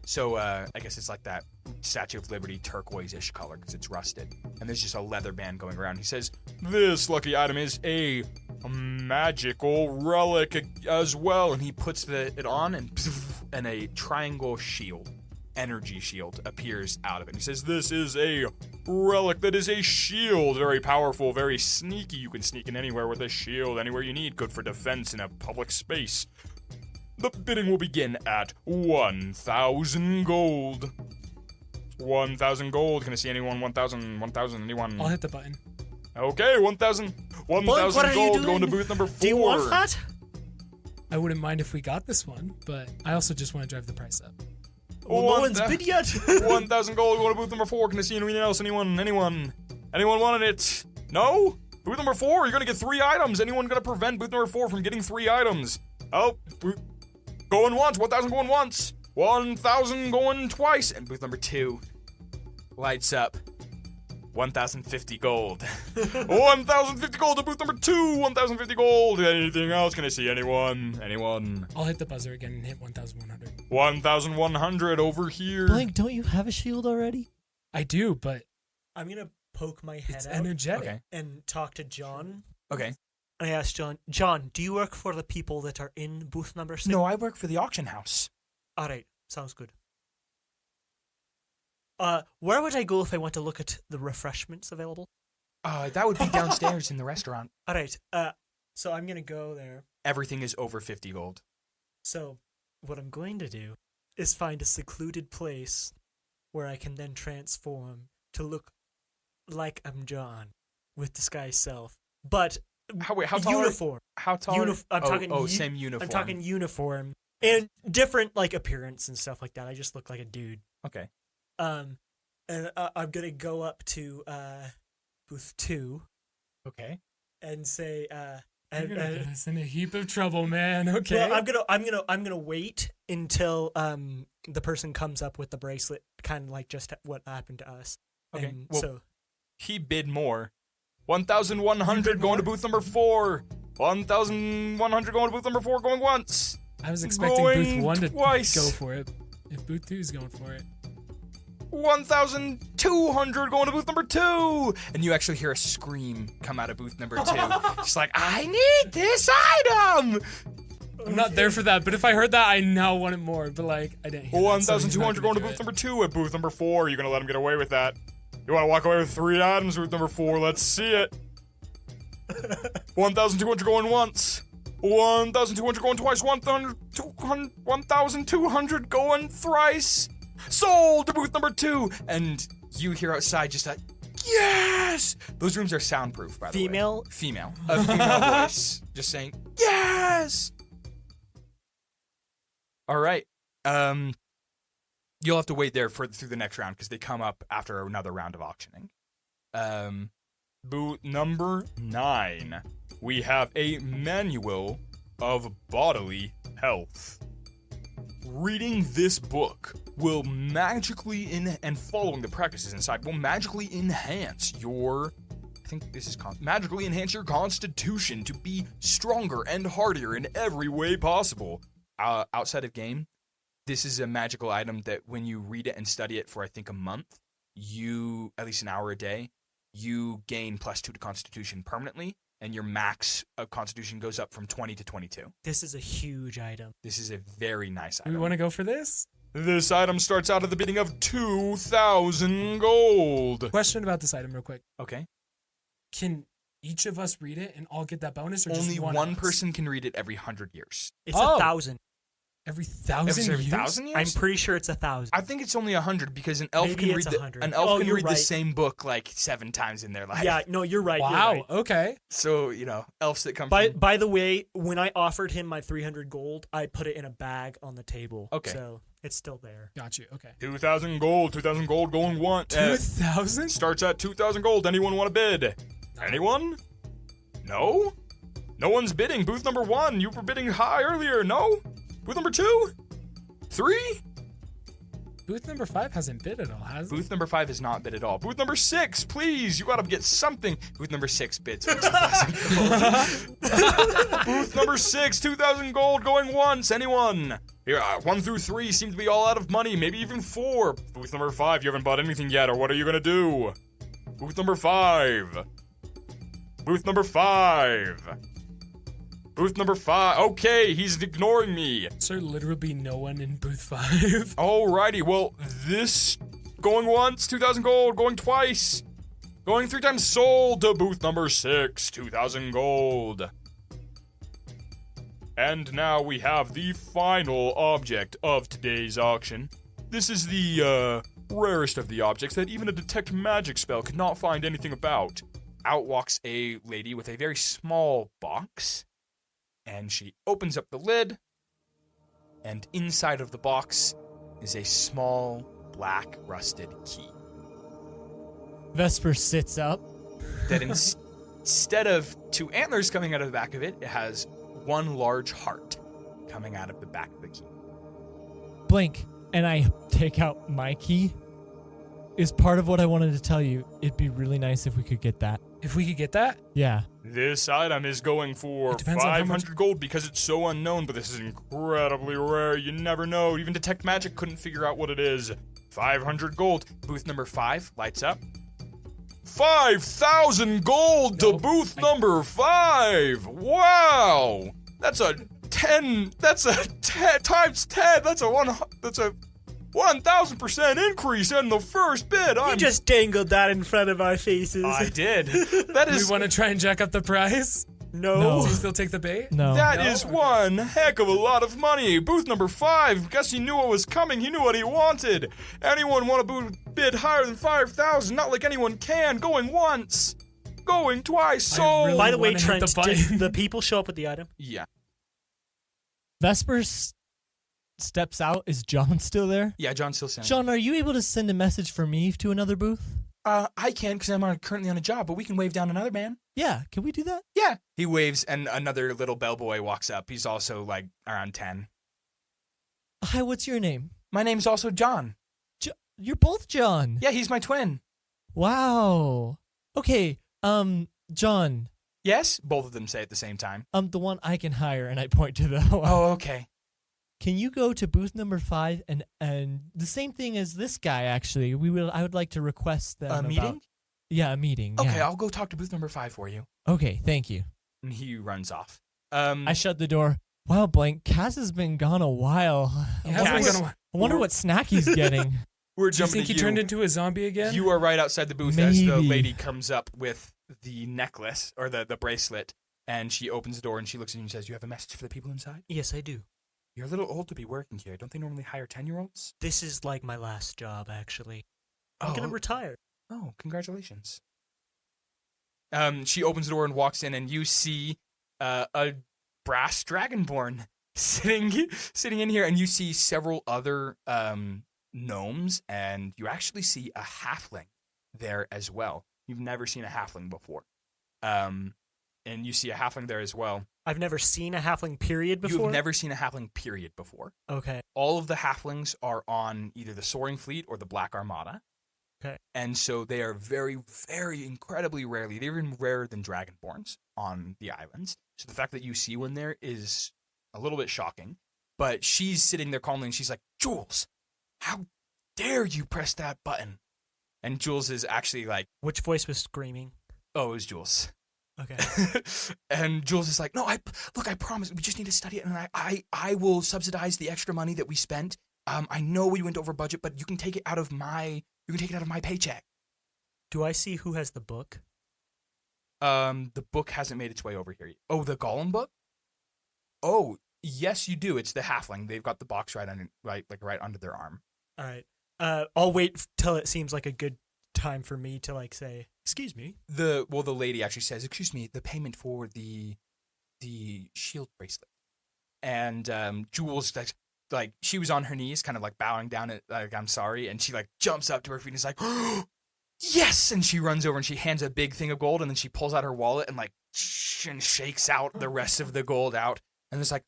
So I guess it's like that Statue of Liberty turquoise-ish color because it's rusted. And there's just a leather band going around. He says, "This lucky item is a magical relic as well." And he puts it on and a triangle shield, energy shield, appears out of it. And he says, "This is a relic that is a shield. Very powerful, very sneaky. You can sneak in anywhere with a shield, anywhere you need. Good for defense in a public space. The bidding will begin at 1,000 gold." 1,000 gold. Can I see anyone? 1,000, 1,000, anyone? I'll hit the button. Okay, 1,000 what are you gold doing? going to booth number 4. Do you want that? I wouldn't mind if we got this one, but I also just want to drive the price up. Well, no one's bid yet. 1,000 gold going to booth number 4. Can I see anyone else? Anyone wanting it? No? Booth number 4, you're going to get 3 items. Anyone going to prevent booth number 4 from getting 3 items? Oh, going once. 1,000 going once. 1,000 going twice. And booth number 2 lights up. 1,050 gold. 1,050 gold to booth number 2. 1,050 gold. Anything else? Can I see anyone? I'll hit the buzzer again and hit 1,100. 1,100 over here. Blink, don't you have a shield already? I do, but I'm gonna poke my head it's out energetic. Okay. and talk to John. Okay. I asked John, do you work for the people that are in booth number 6? No, I work for the auction house. All right, sounds good. Where would I go if I want to look at the refreshments available? That would be downstairs in the restaurant. All right, so I'm gonna go there. Everything is over 50 gold. So, what I'm going to do is find a secluded place where I can then transform to look like I'm John with disguised self, but How tall uniform. How tall? I'm talking same uniform. I'm talking uniform and different like appearance and stuff like that. I just look like a dude. Okay. And I'm gonna go up to booth 2 Okay. and say You're gonna get us in a heap of trouble, man. Okay. well, I'm gonna wait until the person comes up with the bracelet, kind of like just what happened to us. Okay, And well- so He bid more. 1,100 going to booth number 4. 1,100 going to booth number 4 going once. I was expecting going booth 1 to twice. go for it. If booth 2 is going for it. 1,200 going to booth number 2. And you actually hear a scream come out of booth number 2. Just like, I need this item. I'm not there for that, but if I heard that, I now want it more. But like, I didn't hear that, so he's not 1,200 gonna going to do booth it. number 2 at booth number 4. You're going to let him get away with that. You want to walk away with 3 items, booth number 4. Let's see it. 1,200 going once. 1,200 going twice. 1,200 going thrice. Sold to booth number 2. And you hear outside just a, yes! Those rooms are soundproof, by the way. Female. A female voice just saying, yes! All right. You'll have to wait there through the next round because they come up after another round of auctioning. Booth number 9. We have a manual of bodily health. Reading this book will magically and following the practices inside will magically enhance your magically enhance your constitution to be stronger and hardier in every way possible. Outside of game, this is a magical item that when you read it and study it for I think a month, you at least an hour a day, you gain +2 to constitution permanently, and your max of constitution goes up from 20 to 22. this is a huge item. This is a very nice Do item. we want to go for this? This item starts out at the bidding of 2,000 gold. Question about this item real quick. Okay. Can each of us read it and all get that bonus, or Only just one of us? person can read it every 100 years. It's Oh. 1,000. Every 1,000 Every years? 1,000 years? I'm pretty sure it's 1,000. I think it's only 100 because an elf Maybe can it's read 100. an elf Oh, can you're read the right. same book like 7 times in their life. Yeah, no, you're right. You're Wow. right. Okay. So, elves that come By from... by the way, when I offered him my 300 gold, I put it in a bag on the table. Okay. So it's still there. Got you. Okay. 2,000 gold going once. 2,000? Starts at 2,000 gold. Anyone want to bid? Anyone? No? No one's bidding. Booth number 1. You were bidding high earlier. No? Booth number 2? 3? Booth number 5 hasn't bid at all, has it? Booth number 5 is not bid at all. Booth number 6, please. You gotta get something. Booth number 6 bids for 2,000 gold. Booth number 6, 2,000 gold going once. Anyone? Here, 1 through 3 seem to be all out of money. Maybe even 4. Booth number 5, you haven't bought anything yet, or what are you gonna do? Booth number 5. Booth number 5. Booth number 5. Okay, he's ignoring me. So there'll literally be no one in booth 5. Alrighty, well, this going once, 2,000 gold, going twice, going 3 times sold to booth number 6, 2,000 gold. And now we have the final object of today's auction. This is the rarest of the objects that even a detect magic spell could not find anything about. Out walks a lady with a very small box, and she opens up the lid, and inside of the box is a small, black, rusted key. Vesper sits up. That instead of 2 antlers coming out of the back of it, it has 1 large heart coming out of the back of the key. Blink, and I take out my key. Is part of what I wanted to tell you. It'd be really nice if we could get that. If we could get that, Yeah. This item is going for It depends on how 500 gold because it's so unknown, but this is incredibly rare. You never know. Even Detect Magic couldn't figure out what it is. 500 gold. Booth number 5 lights up. 5,000 gold to booth number 5. Wow. That's a 10. That's a 10 times 10. That's a 1,000% increase in the first bid. You just dangled that in front of our faces. I did. That we is want to try and jack up the price. No. Do you still take the bait? No. That No? is one heck of a lot of money. Booth number 5. Guess he knew what was coming. He knew what he wanted. Anyone want to bid higher than 5,000? Not like anyone can. Going once. Going twice. So. really By the way, wanna hit Trent, the button. did the people show up with the item? Yeah. Vesper steps out. Is John still there? Yeah, John's still saying. John, are you able to send a message for me to another booth? I can because I'm currently on a job, but we can wave down another man. Yeah, can we do that? Yeah. He waves, and another little bellboy walks up. He's also like around 10. Hi, what's your name? My name's also John. You're both John. Yeah, he's my twin. Wow. Okay, John, Yes? Both of them say at the same time. the one I can hire, and I point to the one. Oh, okay. Can you go to booth number 5 and the same thing as this guy? Actually, I would like to request them A meeting? Yeah, a meeting. Okay, yeah. I'll go talk to booth number 5 for you. Okay, thank you. And he runs off. I shut the door. Wow, Blank, Cass has been gone a while. Yeah, Cass- I wonder what snack he's getting. We're Do you jumping think to he turned into a zombie again? You are right outside the booth as the Maybe. lady comes up with the necklace or the bracelet, and she opens the door and she looks at you and says, "You have a message for the people inside? Yes, I do. You're a little old to be working here. Don't they normally hire 10-year-olds?" This is like my last job, actually. I'm gonna retire. Oh, congratulations. She opens the door and walks in, and you see a brass dragonborn sitting in here, and you see several other gnomes, and you actually see a halfling there as well. You've never seen a halfling before. And you see a halfling there as well. I've never seen a halfling period before. You've never seen a halfling period before. Okay. All of the halflings are on either the Soaring Fleet or the Black Armada. Okay. And so they are very, very incredibly rarely, they're even rarer than Dragonborns on the islands. So the fact that you see one there is a little bit shocking. But she's sitting there calmly and she's like, "Jules, how dare you press that button?" And Jules is actually like, Which voice was screaming? "Oh, it was Jules." Okay. And Jules is like, "No, I promise, we just need to study it, and I will subsidize the extra money that we spent. I know we went over budget, but you can take it out of my paycheck." Do I see who has the book? The book hasn't made its way over here yet. Oh, the Gollum book? Oh, yes, you do. It's the halfling. They've got the box right under their arm. All right. I'll wait till it seems like a good time for me to like say, "Excuse me." The lady actually says, "Excuse me, the payment for the shield bracelet." And Jules, like she was on her knees, kind of like bowing down at like, "I'm sorry," and she like jumps up to her feet and is like, "Oh, yes!" And she runs over and she hands a big thing of gold, and then she pulls out her wallet and like and shakes out the rest of the gold out, and it's like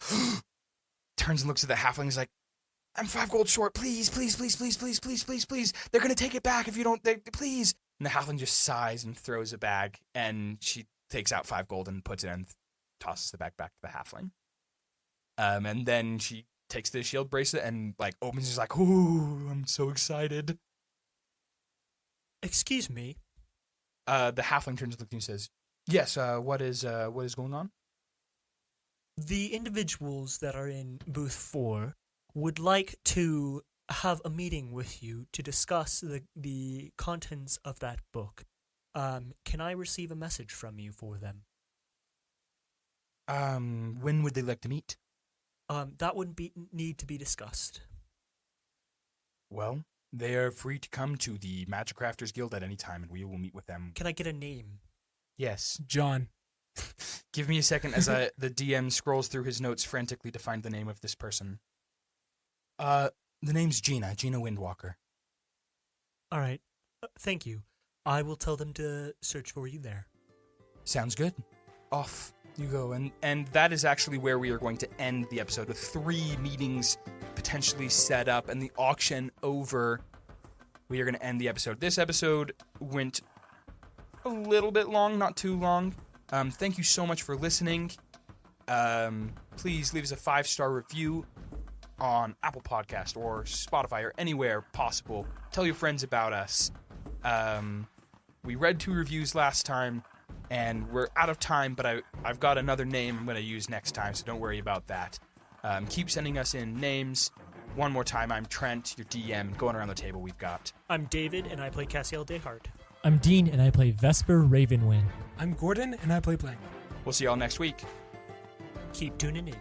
turns and looks at the halfling and is like, "I'm 5 gold short. Please, please, please, please, please, please, please, please. They're gonna take it back if you don't. Please." And the halfling just sighs and throws a bag, and she takes out 5 gold and puts it in and tosses the bag back to the halfling. And then she takes the shield bracelet and like opens it. She's like, "Ooh, I'm so excited." Excuse me. The halfling turns to look at you and says, "Yes, what is going on?" The individuals that are in booth 4 would like to have a meeting with you to discuss the contents of that book. Can I receive a message from you for them? When would they like to meet? That wouldn't need to be discussed. Well, they are free to come to the Magic Crafters Guild at any time, and we will meet with them. Can I get a name? Yes. John. Give me a second as the DM scrolls through his notes frantically to find the name of this person. The name's Gina Windwalker. All right. Thank you. I will tell them to search for you there. Sounds good. Off you go. And that is actually where we are going to end the episode, with 3 meetings potentially set up and the auction over. We are going to end the episode. This episode went a little bit long, not too long. Thank you so much for listening. Please leave us a 5-star review on Apple Podcast or Spotify or anywhere possible. Tell your friends about us. We read 2 reviews last time, and we're out of time, but I've got another name I'm going to use next time, so don't worry about that. Keep sending us in names. One more time, I'm Trent, your DM. Going around the table, we've got... I'm David, and I play Cassiel De'Hart. I'm Dean, and I play Vesper Ravenwing. I'm Gordon, and I play Blank. We'll see y'all next week. Keep tuning in.